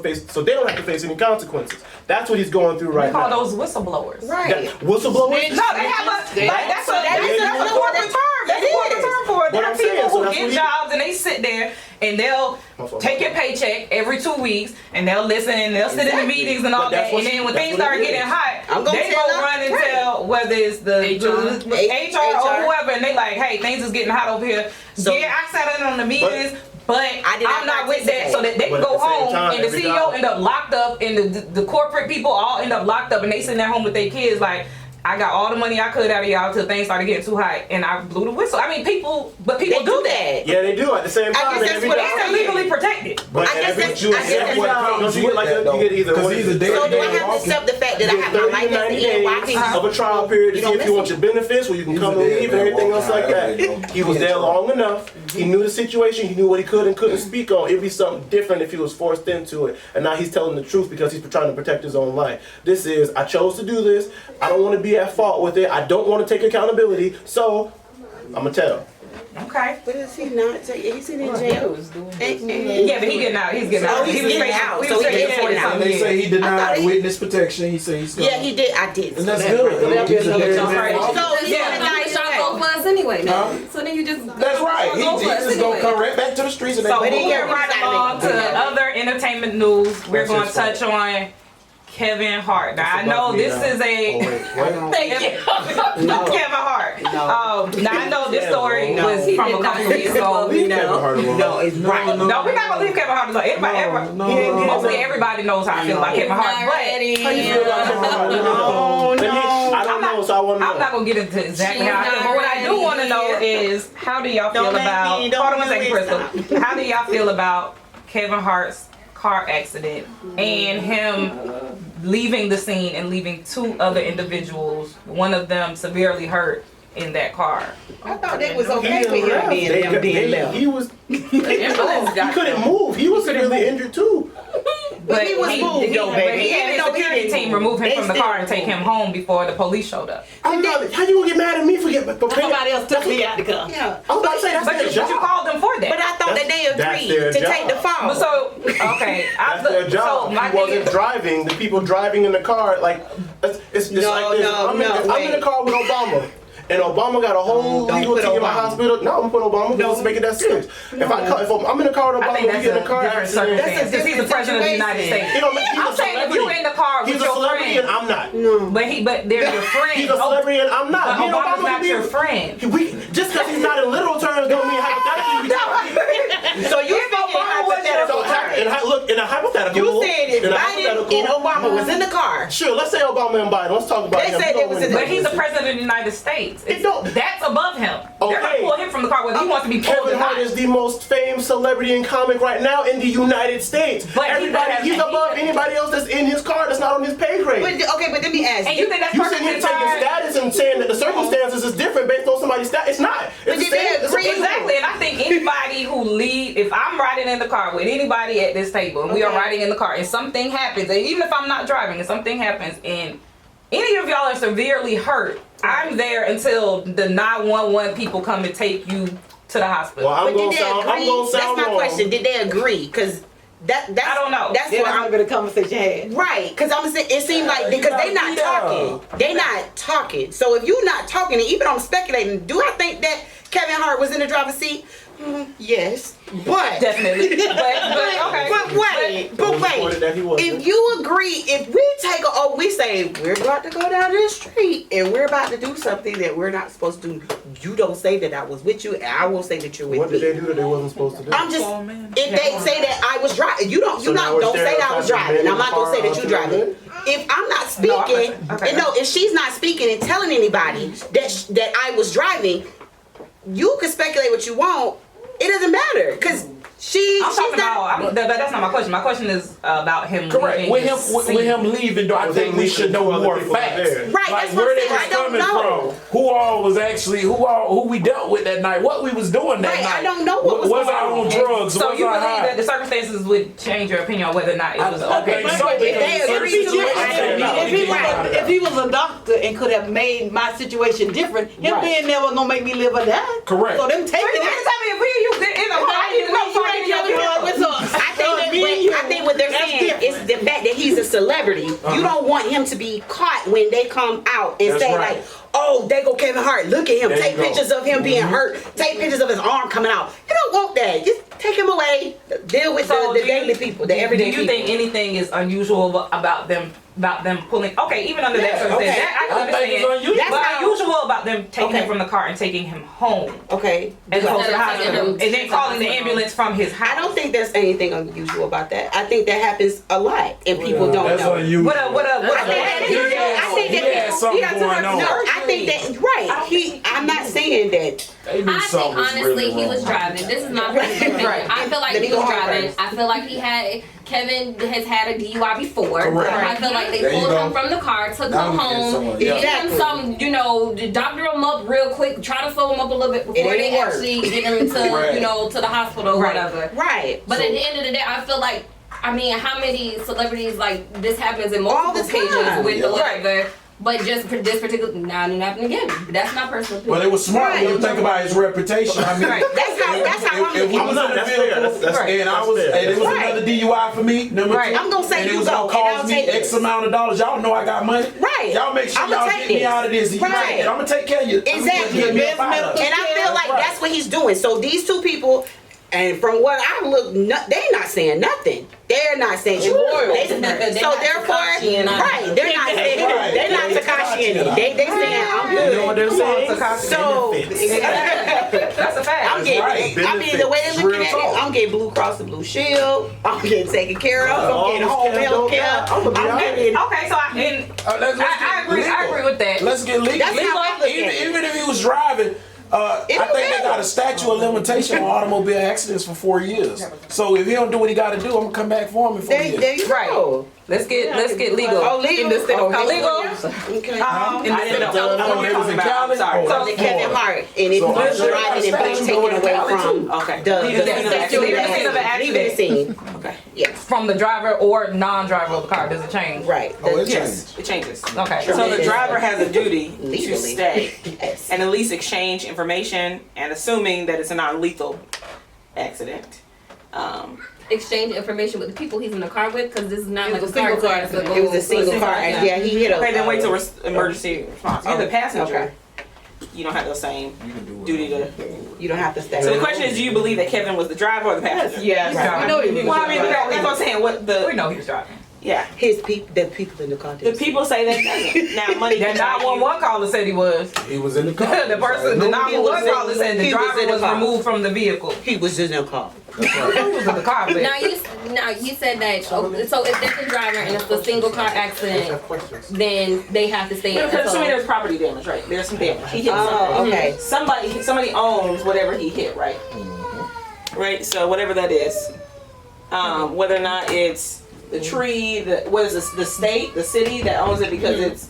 to face any consequences. That's what he's going through right We call now. those whistleblowers. Right. Whistleblowers. No, they have that's a corporate term. That's a corporate term for it. There What are I'm saying, people so who that's get what he- jobs and they sit there and they'll take your paycheck every 2 weeks and they'll listen and they'll sit in the meetings and all But that's that. what And then when that's things what start it getting is. hot, I'm gonna they tell go them, run and right. tell whether it's the HR or whoever, and they like, hey, things is getting hot over here. So- Yeah, I sat in on the meetings. But I did I'm not not with that, so that they can But go at the same home time, and the every CEO job- end up locked up, and the corporate people all end up locked up, and they sitting at home with their kids like, I got all the money I could out of y'all till things started getting too hot, and I blew the whistle. I mean, people They do that. Yeah, they do at the same time. guess and that's every what job- But they're legally protected. But I guess every that's- Jewish I guess that's what what don't you get like you get either Because what he's is a it? day- So do I have to accept the fact that I You have get my 30 life to at 90 the end? Why days can't of a trial period to You see don't if you want listen. your benefits, where you can He's come a and dead leave and man everything else walking like out. that. There you go. He was there long enough. He knew the situation. He knew what he could and couldn't speak on. It'd be something different if he was forced into it. And now he's telling the truth because he's trying to protect his own life. This is, I chose to do this. I don't want to be at fault with it. I don't want to take accountability. So, I'm going to tell. Okay. But is he not? He's in jail. Yeah, but he getting out. He's getting Oh, out. he's He was getting facing- out, he so was he facing getting 40 out. something And they say he years. denied I thought he- witness protection. He said he's gonna. Yeah, he did. I did. And that's So good. That'll be He's a another dead time. man Right. walking. So he's Yeah. gonna die Shot anyway. go for us anyway. Huh? Man. So then you just That's right. Go He's for us just gonna anyway. come right back to the streets and they So gonna moving he go. right got along to to make- other entertainment news, we're That's going to his touch fault. on Kevin Hart. Now I It's know about me this now. is a Oh, wait, what? Thank you. Kevin Hart. Now I know this story No. was from a couple weeks ago. Leave Kevin Hart alone. No, it's right. No, we're not gonna leave Kevin Hart alone. Mostly everybody knows how I feel about Kevin Hart, but How you feel about Kevin Hart? I don't know, so I want to know. I'm not gonna get into exactly how I feel. But what I do want to know is how do y'all feel Don't let about? me- don't Hold on one do second, it, Crystal. How do y'all feel about Kevin Hart's car accident and him leaving the scene and leaving two other individuals, one of them severely hurt in that car? I thought it was okay with him being left. He was. He couldn't move. He was severely injured too. But he was moved, though, but baby. he had Even his though he security didn't team move, remove him they from the still car and take him home before the police showed up. I'm not. How you gonna get mad at me for getting? Somebody else took me out the car. Yeah. I was about to say that's But their you job. called them for that. But I thought that they That's agreed their to job. take the fall. But so okay, That's their job. So my He thing wasn't is, driving. The people driving in the car, like it's No, like this. no, I'm no, in the wait. car with Obama. And Obama got a whole Don't legal put team in my Obama. hospital. No, I'm putting Obama. Let's make it that serious. If I'm in the car with I Obama, think we that's get in a the car different accident. circumstance because he's the president of the United situation. States. It don't make- he's I'm a saying if you celebrity. in the car with He's a your celebrity friend, and I'm not. but they're your friend. He's a celebrity and I'm not. But Me and Obama's Obama not can be- your friend. Just because he's not in literal terms don't mean hypothetically. So you thinking hypothetical? Look, in a hypothetical. You said if in a Biden hypothetical- and Obama was in the car. Sure, let's say Obama and Biden. Let's talk about They him. said it was in the- But he's the president of the United States. It don't- That's above him. They're gonna Okay. pull him from the car whether he wants to be pulled Kevin or not. Hart is the most famed celebrity and comic right now in the United States. But he's above anybody else that's in his car that's not on his pay grade. Okay, but let me ask And you think that's You sitting perfectly here taking fine? status and saying that the circumstances is different based on somebody's status. It's not. But It's did the they same. It's agree? Exactly, and I think anybody who lead, if I'm riding in the car with anybody at this table, and we are Okay. riding in the car, and something happens, and even if I'm not driving, and something happens, and any of y'all are severely hurt, I'm there until the 911 people come and take you to the hospital. Well, I'm But gonna did they sound. I'm agree? gonna That's sound my wrong. question. Did they agree? Because that's I don't know. That's That's what not I'm. gonna be the conversation had. Right, because I'm saying it seemed like because they not talking, they not talking. So if you not talking, and even I'm speculating, do I think that Kevin Hart was in the driver's seat? Yes, but Definitely. But okay. but wait. If you agree, if we we say we're about to go down the street and we're about to do something that we're not supposed to do, you don't say that I was with you, and I won't say that you're with What me. did they do that they wasn't supposed to do? I'm just, if they say that I was driving, don't say that I was driving. I'm not gonna say that you're driving. If I'm not speaking, if she's not speaking and telling anybody that I was driving, you can speculate what you want. It doesn't matter because that's not my question. My question is about him. Correct. With him leaving, though, I think we should know more facts. Right. Like That's where what they I'm was saying. I don't coming know. from, who all was actually who we dealt with that night, what we was doing that Right, night. I don't know what was was going I on on. drugs? So was you I believe high? that the circumstances would change your opinion on whether or not it was I okay? think so. If they agree to it, I don't know. If he was a doctor and could have made my situation different, him Right. being there was gonna make me live or die. Correct. So them You taking didn't it. tell me if we you did in a I think what they're saying is the fact that he's a celebrity. You don't want him to be caught when they come out and That's say right. like, "Oh, they go Kevin Hart. Look at him. There Take you go. pictures of him being hurt. Take pictures of his arm coming out." You don't want that. Just take him away. Deal with the daily people, the everyday Do you people. think anything is unusual about them pulling? Okay, even under that circumstance, okay. that I can I think it's understand. unusual. But That's unusual about them taking Okay. him from the car and taking him home Okay. as opposed to the Instead of taking hospital, him and to then the calling the hospital. ambulance from his house. I don't think there's anything unusual about that. I think that happens a lot, and people don't That's know. unusual. What up? I think He had something going on. No, I think that right. I'm not saying that. They knew I something think was honestly really he was wrong. driving. This is my personal opinion. Right. I feel like Let me he was go home driving. first. I feel like Kevin has had a DUI before. Correct. I feel like they There you pulled go. him from the car, took Now him we get home, someone, gave yeah. him some, doctor him up real quick, try to slow him up a little bit before It they ain't work. actually get him to, Right. to the hospital or Right. whatever. Right. But at the end of the day, I feel like, how many celebrities like this happens in All multiple the time. occasions with the Yeah. whatever. But just for this particular, now it didn't happen again. That's my personal opinion. But it was smart when you Right. think about his reputation. I mean, That's how I'm if we looking was at in the it. vehicle and I was, and it was Right. another DUI for me, number Right. two, I'm gonna say and it you was go, gonna and cost I'll me take X this. amount of dollars. Y'all know I got money. Right. Y'all make sure I'ma y'all take get me this. out of this. And Right. I'm gonna take care of you. Exactly. I'm gonna get me up Best out of medical it. And I feel like Right. that's what he's doing. So these two people, and from what I look, they're not saying nothing. They're not saying shit. They're So not therefore, Tekashi and I. right? They're not saying Right. they're not Tekashi and I. They saying I'm good. You know what they're saying? So That's a fact. I'm getting. right. I mean, the way they're looking Real at it, talk. I'm getting Blue Cross and Blue Shield. I'm getting taken care of. I'm getting home health care. I'm getting. Okay, so Let's I get agree. I legal. agree with that. Let's get legal. That's how I look at it. Even if he was driving, I think they got a statute of limitation on automobile accidents for 4 years. So if he don't do what he got to do, I'm gonna come back for him in 4 years. There you go. Let's get legal. Oh, legal. In the state of Oh, California. Okay. I didn't know. Oh, they was in Cali? I'm sorry. Oh, So the Kevin Hart, and if So he was I'm sure driving that's and being statute taken going away to Cali, from Okay. the Leave the scene of accident. Leave the scene of an leaving the scene. Okay. Yes, From the driver or non-driver of the car, does it change? right. Oh, it Yes, changed. it changes. Okay. So the driver has a duty to Legally. stay Yes. and at least exchange information, and assuming that it's a non-lethal accident. Exchange information with the people he's in the car with, because this is not It like was a a single car accident. accident. It was a single car. Yeah, he hit a. Okay, then wait till emergency response. You're the passenger. Okay. You don't have the same You can do it. duty to. You don't have to stay. So the question is, do you believe that Kevin was the driver or the passenger? Yes. Right. We know he was Well, I mean, driving. that's what I'm saying. What We the? know he was driving. Yeah. His people, the people in the car. The people say that doesn't. Now money. That can buy you- 911 caller said he was. He was in the car. The person, the 911 caller said the he was driver in the was car. removed from the vehicle. He was in the car. That's right. He was in the car, but Now you said that. So if there's a driver and it's a single car accident, then they have to stay. Yeah, because assuming until- there's property damage, right? There's some damage. He hit Oh, something. okay. Somebody owns whatever he hit, right? Right. So whatever that is, whether or not it's the tree, what is this, the state, the city that owns it because it's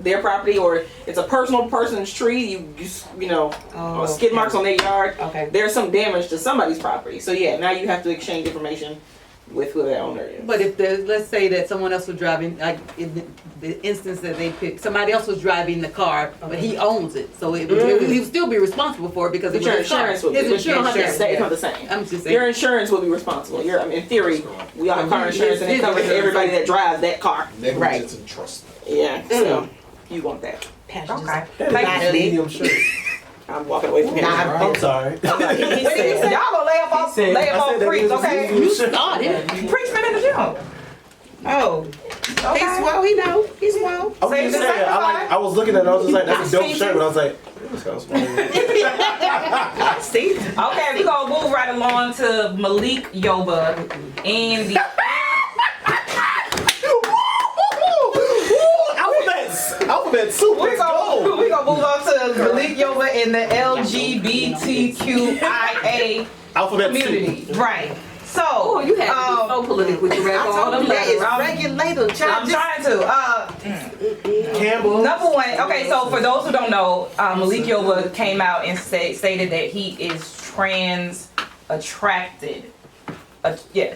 their property, or it's a person's tree. You know, skid marks on their yard. Okay. There's some damage to somebody's property. So yeah, now you have to exchange information with who the owner is. But if let's say that someone else was driving, like in the instance that they picked, somebody else was driving the car, but he owns it, so he would still be responsible for it because it But was your his insurance car. will be. His insurance, It's not the same. I'm just Your saying. insurance will be responsible. In theory, we all have car insurance and it His covers insurance. everybody that drives that car. Negligence and trust. Yeah, so you want that. okay. Passengers. Thank you. Medium shirt. I'm walking away from him. I'm sorry. Y'all gonna lay up on preach, okay? You started. Preachment in the gym. Oh, Okay. he's swole. He know. He's swole. I was just saying, I was looking at it, I was just like, that's a dope shirt, but I was like, this sounds funny. See? Okay, we're gonna move right along to Malik Yoba and the Alphabet soup, let's go. We're gonna move on to Malik Yoba and the LGBTQIA Alphabet community. soup. Right. So, Oh, you had to be so political. You read all them letters. Regulator. I'm trying to. Campbell. Number one. Okay, so for those who don't know, Malik Yoba came out and stated that he is trans attracted.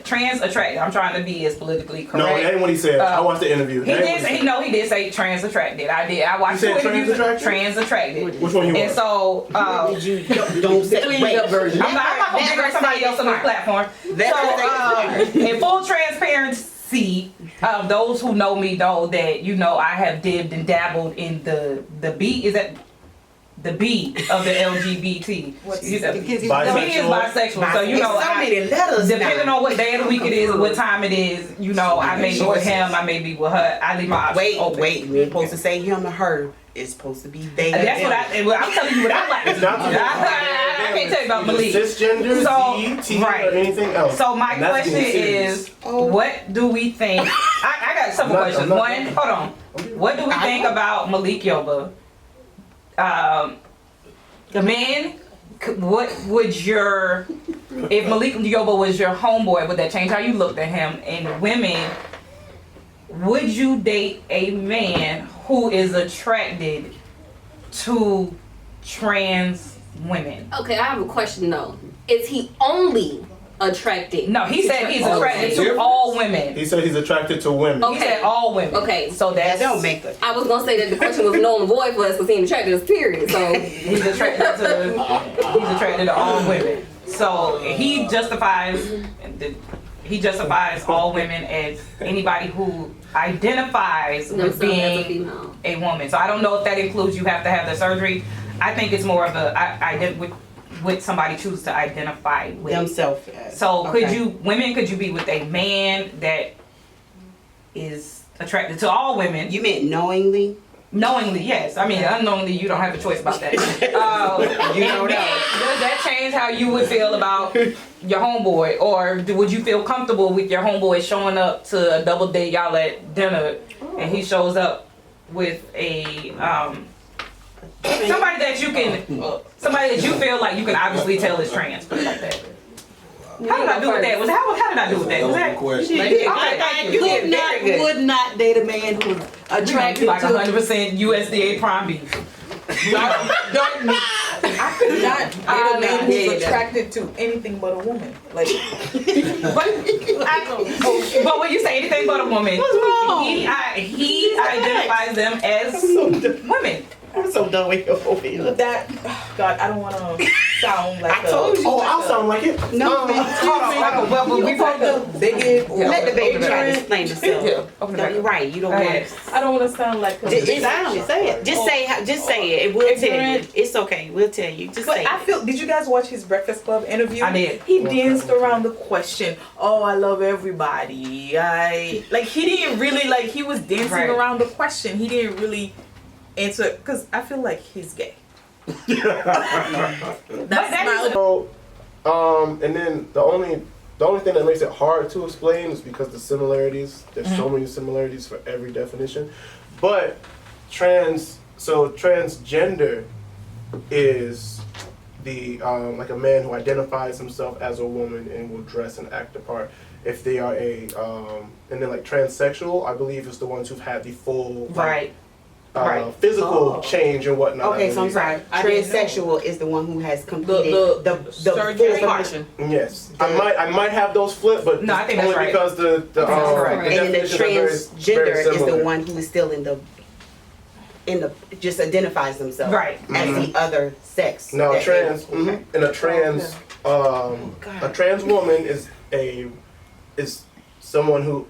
Trans attracted. I'm trying to be as politically correct. No, that ain't what he said. I watched the interview. He did say, he did say trans attracted. I did. I watched You said the interview. trans attracted? Trans attracted. Which one you And want? so, Don't say wait. I'm not gonna big up somebody else on my platform. So, in full transparency, those who know me know that I have dibbed and dabbled in the B. Is that the B of the LGBT? The B is bisexual. So so many letters depending now. on what day of the week it is, what time it is, I may be with him, I may be with her. I leave my options open. Wait. We ain't supposed to say him or her. It's supposed to be they. That's what I'm telling you what I like. It's not I can't tell you about Malik. Cisgender, Z, T, or anything else. So my And that's question being serious. is, what do we think? I got several questions. One, hold on. What do we think about Malik Yoba? Men, what would if Malik Yoba was your homeboy, would that change how you looked at him? And women, would you date a man who is attracted to trans women? Okay, I have a question though. Is he only attracted? No, he said he's attracted to all women. He said he's attracted to women. He said all women. Okay. So That that's don't make it. I was gonna say that the question was null and void for us because he ain't attracted us, period. So he's attracted to all women. So he justifies all women as anybody who identifies with themselves as a being female. a woman. So I don't know if that includes you have to have the surgery. I think it's more of what somebody chooses to identify with Themselves. So could you be with a man that is attracted to all women? You meant knowingly? Knowingly, yes. I mean, unknowingly, you don't have a choice about that. You know that. Does that change how you would feel about your homeboy? Or would you feel comfortable with your homeboy showing up to a double date, y'all at dinner, and he shows up with a somebody that you feel like you can obviously tell is trans, put it like that. How did I do with that? How did I do with that? Was that question. Would not date a man who's attracted like to 100% USDA prime beef? I could not date a man who's attracted to anything but a woman. Like, but when you say anything but a woman, he identifies them as women. I'm so done with your whole feeling. that, God, I don't want to sound like I told you. Oh, I'll sound like it. No, we supposed to let the baby try to ignorant. explain himself. Open the No, record. you're right. You don't Go want ahead. I don't want to sound like. Say it. Just say it. We'll tell you. Ignorant. It's okay. We'll tell you. Just But say I it. feel. Did you guys watch his Breakfast Club interview? I did. He danced around the question. Oh, I love everybody. He didn't really he was dancing Right. around the question. He didn't really answer because I feel like he's gay. That's my So, and then the only thing that makes it hard to explain is because the similarities. There's so many similarities for every definition, but transgender is the like a man who identifies himself as a woman and will dress and act the part. If they are and then like transsexual, I believe is the ones who've had the full Right. physical change and whatnot. Okay, so I'm sorry. I didn't Transsexual is the one who has completed the surgery full part. definition. Yes, I might have those flipped, but No, I think only that's right. because the correct. And then the definitions are very transgender is the similar. one who is still in the just identifies themselves Right. as the other sex. Now, that trans they- and a trans a trans woman is someone who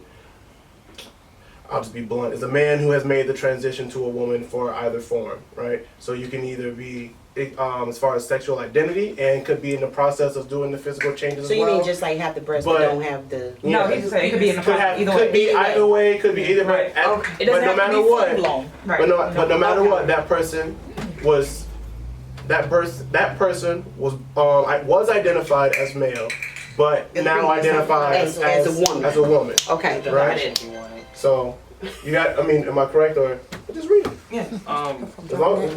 I'll just be blunt, is a man who has made the transition to a woman for either form, right? So you can either be, as far as sexual identity, and could be in the process of doing the physical changes So as you well. mean just like have the breast But- but don't have the? No, he just said it could be in the process either could way. be either way, could be either way. It But doesn't no have to matter be what, full blown. but no matter what, that person was was identified as male, but now identified As a woman. As a woman. Okay, Right. So you got. I mean, am I correct or just read it? As long as,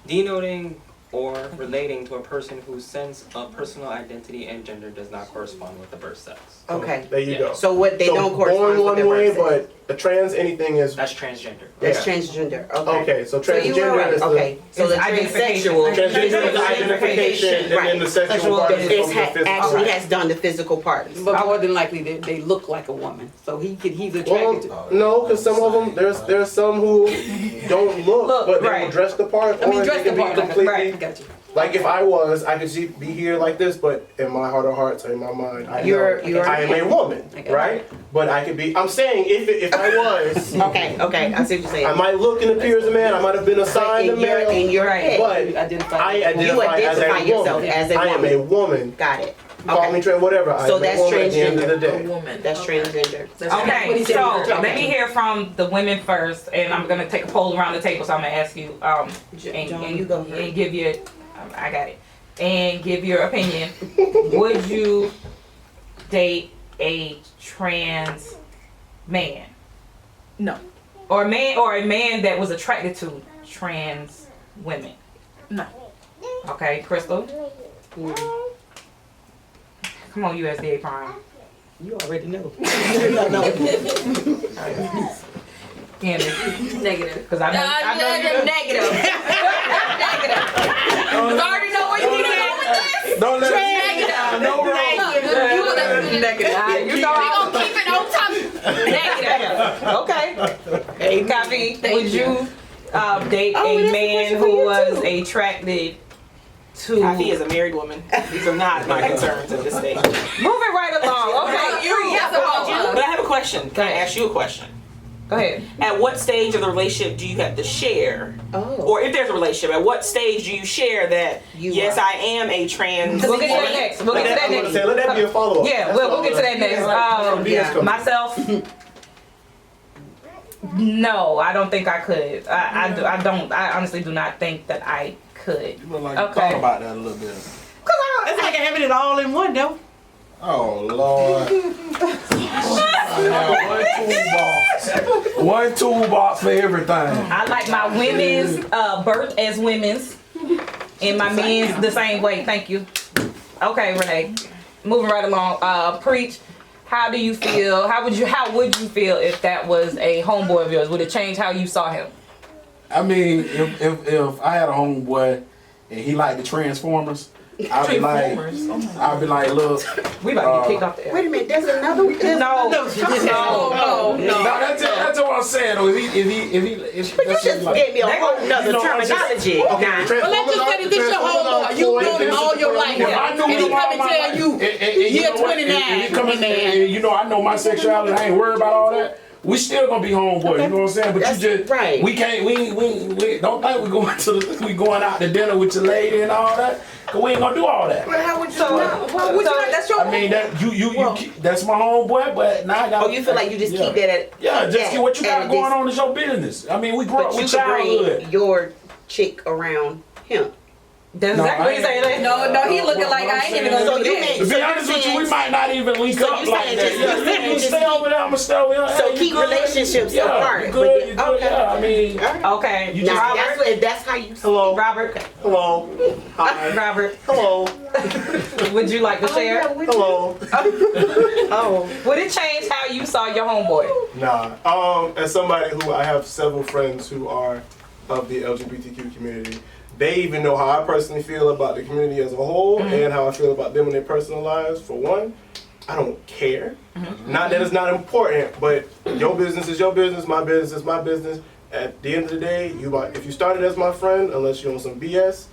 Denoting or relating to a person whose sense of personal identity and gender does not correspond with the birth sex. Okay. there you go. So what they So don't correspond born with one their way, birth sex. but the trans anything is. That's transgender. That's Yeah. transgender. Okay. Okay, so So you were transgender right. is the. Okay. So the It's identification. transsexual. Transgender is the identification, and then the sexual part is It's from the physical. actually has done the physical parts. But more than likely, they look like a woman, so he's attracted Well, to. no, because some of them, there's some who don't look, but they will right. dress the part. I mean, or dress they the can part. be completely. Right, got you. Like if I could be here like this, but in my heart of hearts, in my mind, I You're- I am a woman, Okay. right? But I could be. I'm saying if I was, Okay. I see what you're saying. I might look and appear as a man. I might have been assigned a in your male, head. but You identify. I You identify as a identify yourself woman. as a I am a woman. woman. Got it. Call me Okay. trans, whatever. I So am a that's woman at the end of the transgender. day. That's transgender. Okay, so let me hear from the women first, and I'm gonna take a poll around the table. So I'm gonna ask you, John, you go first. and give your, I got it, and give your opinion. Would you date a trans man, No. or a man that was attracted to trans women? No. Okay, Crystal. Come on, USDA Prime. You already know. Candace, Negative. because I know you. Negative. Negative. You already know where you need to go with this. Don't let Negative. no wrong. You was negative. You know We I gonna keep it on top. Negative. Okay. Hey, Copy. Would you date Oh, a that's a man question for who you, was too. attracted to? Kathy is a married woman. These are not my concerns at this stage. Moving right along. Okay. Yes, about you. But I have a question. Can I ask you a question? Go ahead. At what stage of the relationship do you have to share? Oh. Or if there's a relationship, at what stage do you share that, You yes, are. I am a trans We'll get to that woman? next. We'll get to that I'm gonna next. say, let that be a follow up. Yeah, we'll get to that next. Yeah. Myself. No, I don't think I could. I don't. I honestly do not think that I could. You look like Okay. you thought about that a little bit. It's like having it all in one, though. Oh Lord. One toolbox for everything. I like my women's birth as women's, and my men's the same way. Thank you. Okay, Renee. Moving right along. Preach. How do you feel? How would you feel if that was a homeboy of yours? Would it change how you saw him? I mean, if I had a homeboy and he liked the Transformers, I'd be like, look. We about to get kicked off the air. Wait a minute. There's another. No. That's what I'm saying. Though, if he, But you just gave me a whole nother terminology. But let's just say that this your homeboy. You known him all your life. If I knew And he him all come and my tell life, you, and year know what? 29, And he come in, man. and you know, I know my sexuality. I ain't worried about all that. We still gonna be homeboys. You know what I'm saying? But That's you just right. We can't. We don't think we going out to dinner with your lady and all that. Cause we ain't gonna do all that. But how would you know? That's your. I mean that you that's my homeboy, but now I got. Oh, you feel like you just keep that at. Yeah, just that, what you at got a going on is your business. I mean, we grew But up you with could childhood. bring your chick around him. That's No, exactly what he's saying. No, he looking like I ain't even gonna So do you that. mean- To So be you honest with you, saying- we might not even link So up you like saying that. just- Yeah, you saying you just stay keep- over there, I'ma stay over here. So Hey, keep you good? relationships Yeah, apart. you good, But you good, yeah. I mean, Okay. You Now just- that's what. That's how you. Hello. Robert. Hello. Hi. Robert. Hello. Would you like to share? Hello. Oh. Would it change how you saw your homeboy? Nah. As somebody who I have several friends who are of the LGBTQ community, they even know how I personally feel about the community as a whole and how I feel about them in their personal lives. For one, I don't care. Not that it's not important, but your business is your business, my business is my business. At the end of the day, if you started as my friend, unless you're on some BS,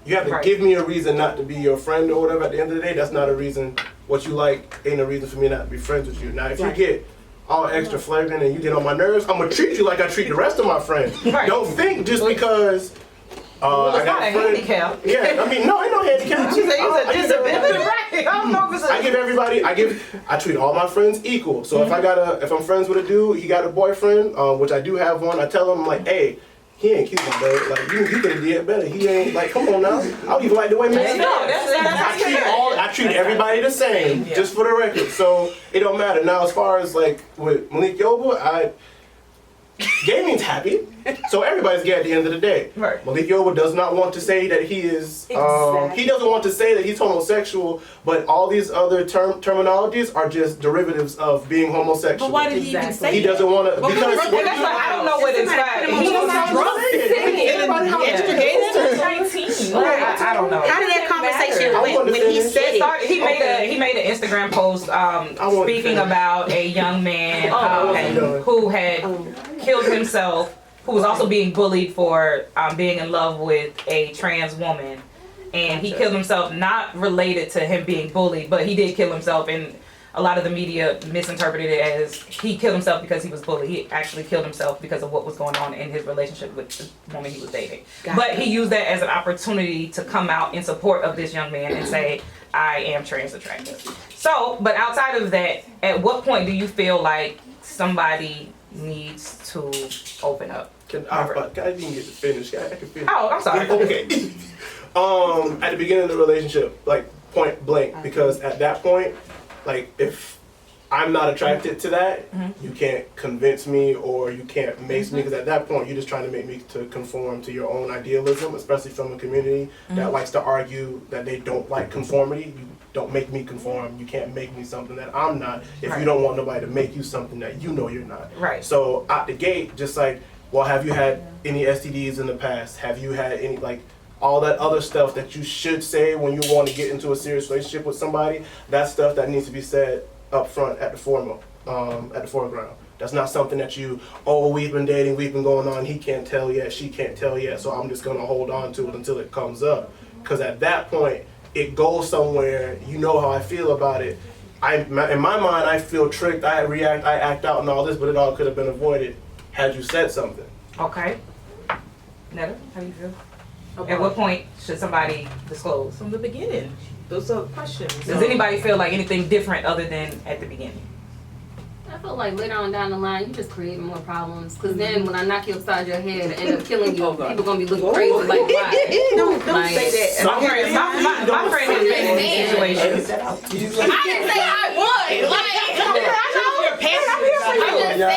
you have to give me a reason not to be your friend or whatever. At the end of the day, that's not a reason. What you like ain't a reason for me not to be friends with you. Now, if you get all extra flagrant and you get on my nerves, I'm gonna treat you like I treat the rest of my friends. Right. Don't think just because Well, it's I got not a friends. handicap. Yeah, I mean, no, ain't no handicap. She said it's a I give disability. everybody- Right. I don't know if it's a I give everybody, I treat all my friends equal. So if I'm friends with a dude, he got a boyfriend, which I do have one, I tell him like, hey, he ain't cute, my bro. Like you could have did better. He ain't like, come on now. I don't even like the way men No, that's I treat everybody the same, just for the record. So it don't matter. Now as far as like with Malik Yoba, gaming's happy, so everybody's gay at the end of the day. Right. Malik Yoba does not want to say that he is. He doesn't want to say that he's homosexual, but all these other terminologies are just derivatives of being homosexual. But why did he even say He doesn't want to because. That's why I don't know what inspired him. He was I don't know. How did that conversation went when he said it? He made an Instagram post speaking about a young man who had killed himself, who was also being bullied for being in love with a trans woman, and he killed himself not related to him being bullied, but he did kill himself, and a lot of the media misinterpreted it as he killed himself because he was bullied. He actually killed himself because of what was going on in his relationship with the woman he was dating. But he used that as an opportunity to come out in support of this young man and say, I am trans attractive. So, but outside of that, at what point do you feel like somebody needs to open up? I didn't get to finish. I can finish. Oh, I'm sorry. Okay. At the beginning of the relationship, like point blank, because at that point, like if I'm not attracted to that, you can't convince me or you can't mace me, because at that point you're just trying to make me to conform to your own idealism, especially from a community that likes to argue that they don't like conformity. You don't make me conform. You can't make me something that I'm not if you don't want nobody to make you something that you know you're not. Right. So out the gate, just like, well, have you had any STDs in the past? Have you had any, like, all that other stuff that you should say when you want to get into a serious relationship with somebody? That's stuff that needs to be said up front at the foreground. That's not something that we've been dating, we've been going on, he can't tell yet, she can't tell yet, so I'm just going to hold on to it until it comes up. Because at that point, it goes somewhere, you know how I feel about it. In my mind, I feel tricked, I react, I act out and all this, but it all could have been avoided had you said something. Okay. Netta, how do you feel? At what point should somebody disclose? From the beginning. Those are questions. Does anybody feel like anything different other than at the beginning? I feel like later on down the line, you just create more problems. Because then when I knock you upside your head and end up killing you, people gonna be looking crazy like, why? Don't say that. My friend has been in these situations. I didn't say I would. Like, I'm just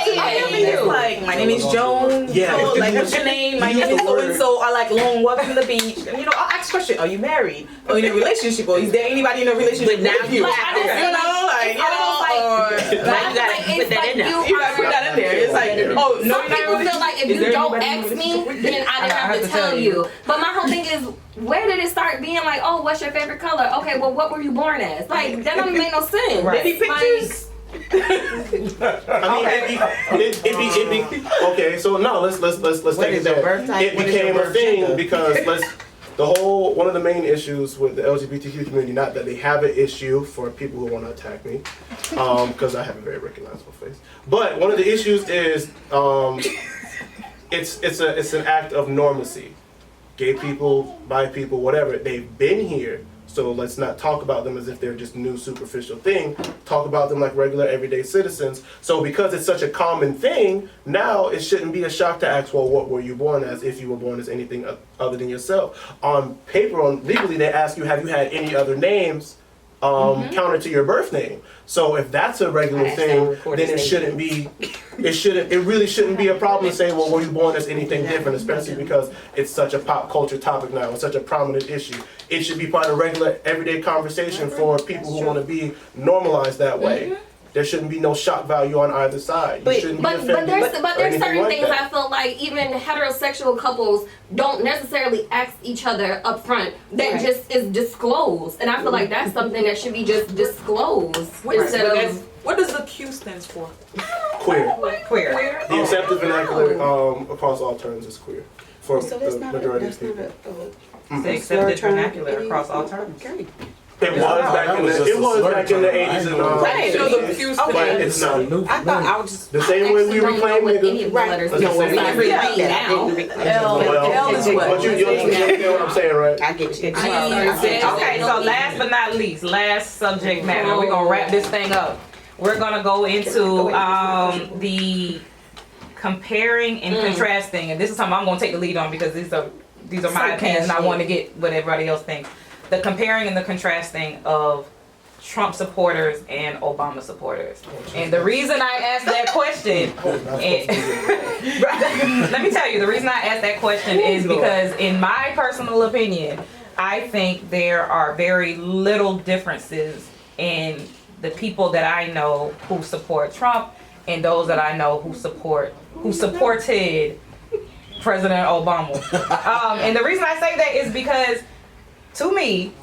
saying. It's like, my name is Joan. Yeah, So, if like, you what's your name? My use name is the so word. and so. I like long walks from the beach. And, I'll ask question. Are you married? Or in a relationship? Or is there anybody in a relationship But now with you you? have to You know, like, you know, or Like, you gotta put that in there. you gotta put that in there. It's like, oh, no, Some people feel like if you don't ask me, then I didn't have to tell you. But my whole thing is, where did it start being like, oh, what's your favorite color? Okay, well, what were you born as? Like, that don't make no sense. Right. Baby pictures. It'd be okay. So no, let's take it is your birth there. type? It What is your became a birth thing gender? because one of the main issues with the LGBTQ community, not that they have an issue for people who want to attack me, because I have a very recognizable face, but one of the issues is it's an act of normacy. Gay people, bi people, whatever, they've been here. So let's not talk about them as if they're just new superficial thing. Talk about them like regular everyday citizens. So because it's such a common thing, now it shouldn't be a shock to ask, well, what were you born as, if you were born as anything other than yourself? On paper, legally, they ask you, have you had any other names counter to your birth name? So if that's a regular thing, then it really shouldn't be a problem to say, well, were you born as anything different, especially because it's such a pop culture topic now, it's such a prominent issue. It should be part of regular everyday conversation for people who want to be normalized that way. There shouldn't be no shock value on either side. You shouldn't be offended there's or anything certain like things that. I feel like even heterosexual couples don't necessarily ask each other up front. That just is disclosed, and I feel like that's something that should be just disclosed instead of. What does the Q stands for? Queer. The accepted vernacular across all terms is queer. For So that's the not majority of that's people. not The accepted vernacular across all terms. Okay. It was back in the 80s and Right. So the 60s, Houston- but Okay. it's not. I thought I was just The same way we reclaim niggas. right. That's No, the we same didn't way. read that. I didn't read that. L is what? But you understand what I'm saying, right? I get you. Okay, so last but not least, last subject matter. We're gonna wrap this thing up. We're gonna go into the comparing and contrasting, and this is something I'm gonna take the lead on because these are my opinions, and I want to get what everybody else thinks. The comparing and the contrasting of Trump supporters and Obama supporters. And the reason I asked that question, let me tell you, the reason I asked that question is because in my personal opinion, I think there are very little differences in the people that I know who support Trump and those that I know who supported President Obama. And the reason I say that is because to me,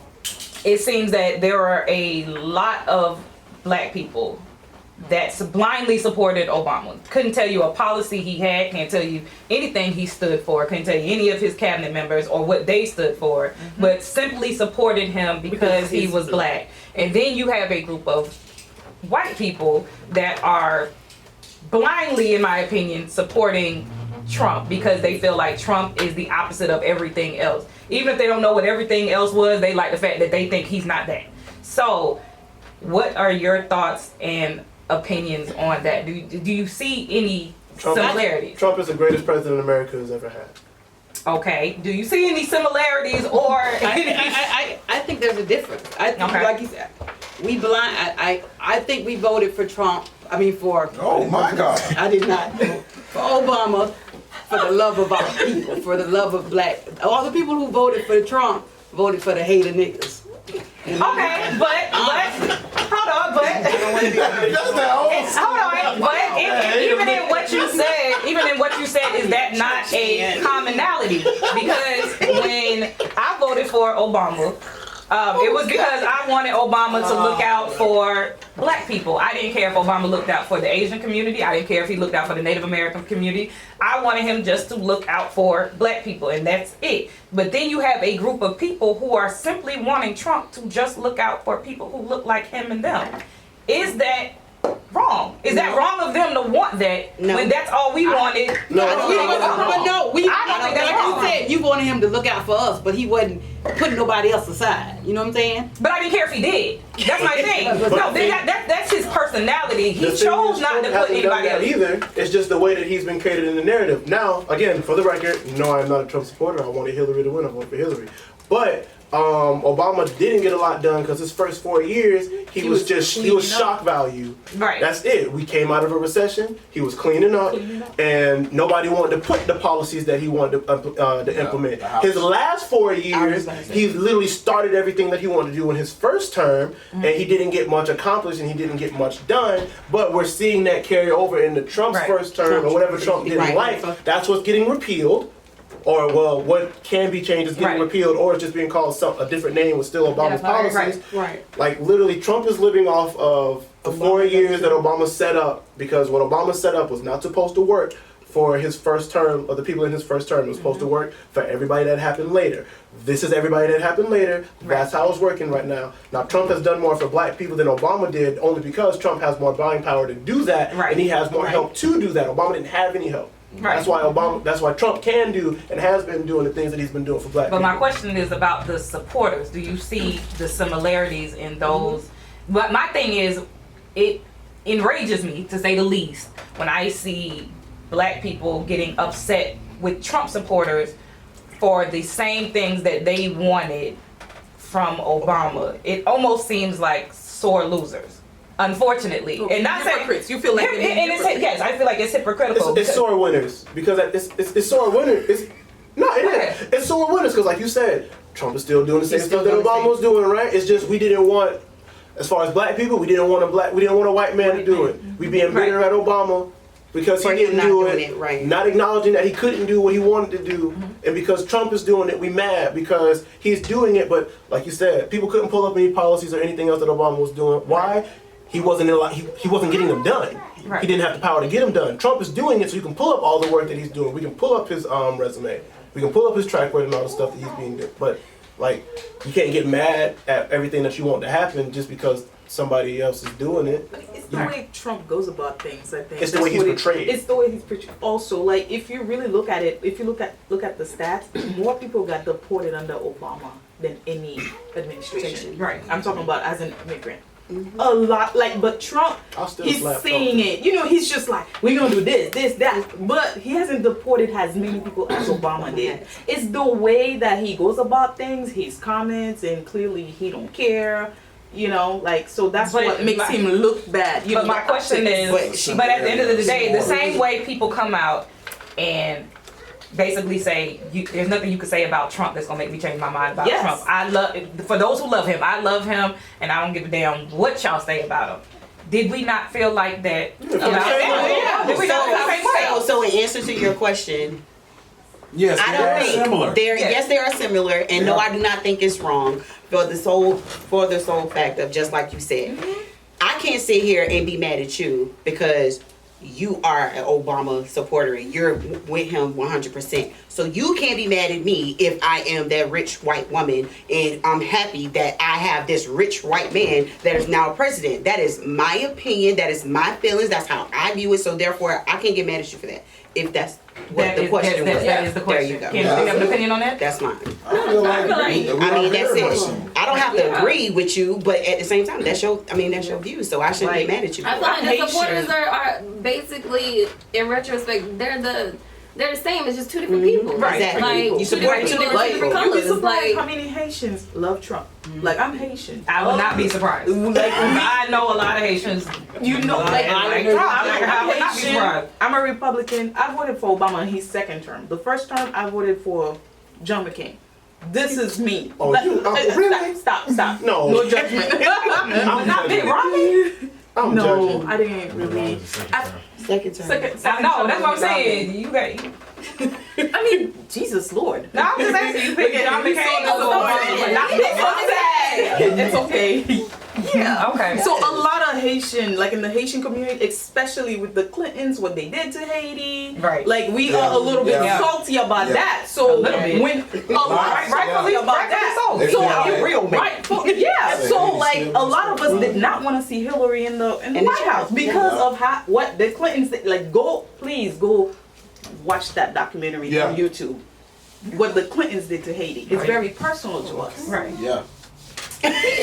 it seems that there are a lot of black people that blindly supported Obama. Couldn't tell you a policy he had, can't tell you anything he stood for, couldn't tell you any of his cabinet members or what they stood for, but simply supported him because he was black. And then you have a group of white people that are blindly, in my opinion, supporting Trump because they feel like Trump is the opposite of everything else. Even if they don't know what everything else was, they like the fact that they think he's not that. So, what are your thoughts and opinions on that? Do you see any similarities? Trump is the greatest president America has ever had. Okay. Do you see any similarities or? I think there's a difference. I think, Okay. like you said, I think we voted for Trump. I mean, for. Oh my God. I did not vote for Obama for the love of our people, for the love of black. All the people who voted for Trump voted for the hater niggas. Okay, but hold on, but even in what you said, is that not a commonality? Because when I voted for Obama, it was because I wanted Obama to look out for black people. I didn't care if Obama looked out for the Asian community. I didn't care if he looked out for the Native American community. I wanted him just to look out for black people, and that's it. But then you have a group of people who are simply wanting Trump to just look out for people who look like him and them. Is that wrong? Is that wrong of them to want that when that's all we wanted? I don't think that's wrong. You said you wanted him to look out for us, but he wasn't putting nobody else aside. You know what I'm saying? But I didn't care if he did. That's my thing. No, that's his personality. He chose not to put anybody else. Either. It's just the way that he's been created in the narrative. Now, again, for the record, no, I'm not a Trump supporter. I wanted Hillary to win. I voted for Hillary. But Obama didn't get a lot done because his first 4 years, he was shock value. Right. That's it. We came out of a recession. He was cleaning up, and nobody wanted to put the policies that he wanted to implement. His last 4 years, he literally started everything that he wanted to do in his first term, and he didn't get much accomplished, and he didn't get much done. But we're seeing that carry over into Trump's first term, or whatever Trump didn't like. That's what's getting repealed. Or, well, what can be changed is getting repealed, or it's just being called a different name with still Obama's policies. Right. Like, literally, Trump is living off of the 4 years that Obama set up, because what Obama set up was not supposed to work for his first term, or the people in his first term. It was supposed to work for everybody that happened later. This is everybody that happened later. That's how it's working right now. Now, Trump has done more for black people than Obama did, only because Trump has more buying power to do that, and he has more help to do that. Obama didn't have any help. Right. That's why Trump can do and has been doing the things that he's been doing for black people. But my question is about the supporters. Do you see the similarities in those? But my thing is, it enrages me, to say the least, when I see black people getting upset with Trump supporters for the same things that they wanted from Obama. It almost seems like sore losers. Unfortunately, and not hypocrites. You feel like yes, I feel like it's hypocritical. It's sore winners because it's sore winners. It's sore winners because, like you said, Trump is still doing the same stuff that Obama was doing, right? It's just we didn't want, as far as black people, we didn't want a white man to do it. We being bitter at Obama because he didn't do it, not acknowledging that he couldn't do what he wanted to do, and because Trump is doing it, we mad because he's doing it. But like you said, people couldn't pull up any policies or anything else that Obama was doing. Why? He wasn't getting them done. Right. He didn't have the power to get them done. Trump is doing it so you can pull up all the work that he's doing. We can pull up his resume. We can pull up his track record and all the stuff that he's being doing. But Like, you can't get mad at everything that you want to happen just because somebody else is doing it. It's the way Trump goes about things, I think. It's the way he's portrayed. It's the way he's portrayed. Also, like, if you really look at it, if you look at the stats, more people got deported under Obama than any administration. Right. I'm talking about as an immigrant. A lot, like, but Trump, I'll still he's slap saying Trump. it. You know, he's just like, we're gonna do this, that. But he hasn't deported as many people as Obama did. It's the way that he goes about things, his comments, and clearly he don't care. You know, like, so that's But what makes him look bad. You But know, my question is, but at the end of the day, the same way people come out and basically say, there's nothing you can say about Trump that's gonna make me change my mind about Yes. Trump. I love, for those who love him, I love him, and I don't give a damn what y'all say about him. Did we not feel like that? Did we not feel the same way? So in answer to your question, Yes, I they don't are think similar. yes, they are similar, and no, I do not think it's wrong for the sole fact of, just like you said, I can't sit here and be mad at you because you are an Obama supporter and you're with him 100%. So you can't be mad at me if I am that rich white woman and I'm happy that I have this rich white man that is now president. That is my opinion. That is my feelings. That's how I view it. So therefore, I can't get mad at you for that. If that's what the question was. That is the question. There you go. Can you have an opinion on that? That's mine. I feel like I mean, that's it. I don't have to Yeah. agree with you, but at the same time, that's your view. So I shouldn't be mad at you. I for feel it. like the supporters are basically, in retrospect, they're the same. It's just two different people. Right. Exactly. Like, You two support different two people, different two different people. You'd be colors. surprised Like, how many Haitians love Trump. Like, I'm Haitian. I would not be surprised. Like, I know a lot of Haitians. you know, like, I I'm would not be Haitian. surprised. I'm a Republican. I voted for Obama in his second term. The first term, I voted for John McCain. This is me. Oh, Like, you- really? Stop. No. No judgment. I'm Not Mitt judging. Romney. I'm No, judging. I didn't really. Second term. I know, that's what I'm saying. You got. I mean, Jesus Lord. No, I'm just asking you. Pick John McCain as a Obama, but not Mitt Romney. It's okay. Yeah. Okay. So a lot of Haitian, like in the Haitian community, especially with the Clintons, what they did to Haiti, Right. Like we are a little bit Yeah. salty about Yeah. that. So A little bit. when rightfully about that. If So you're you're real, man. right? Yeah. So like a lot of us did not want to see Hillary in the White House because of what the Clintons did. Like, please go watch that documentary Yeah. on YouTube. What the Clintons did to Haiti. It's Right. very personal to us. Right. Yeah.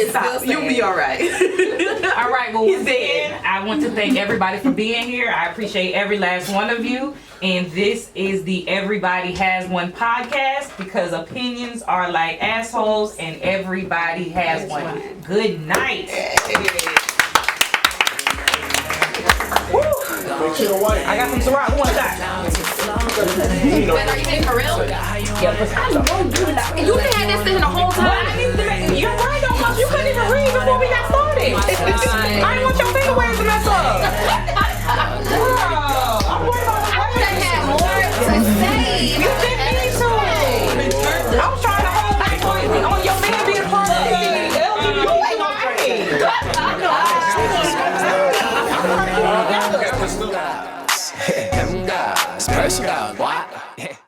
Stop. You'll be all right. All right. Well, He's once dead. again, I want to thank everybody for being here. I appreciate every last one of you. And this is the Everybody Has One podcast, because opinions are like assholes and everybody has one. Good night. Make sure you're white. I got some Ciroc. Who wants that? wait, are you being for real? Yeah, but I know You had this thing the whole time. You're right, almost. You couldn't even read before we got started. I didn't want your finger waves to mess up. Girl, I'm worried about the I would have had more to say. You didn't need to. I was trying to hold back on your man being part of the Them guys, personal, what?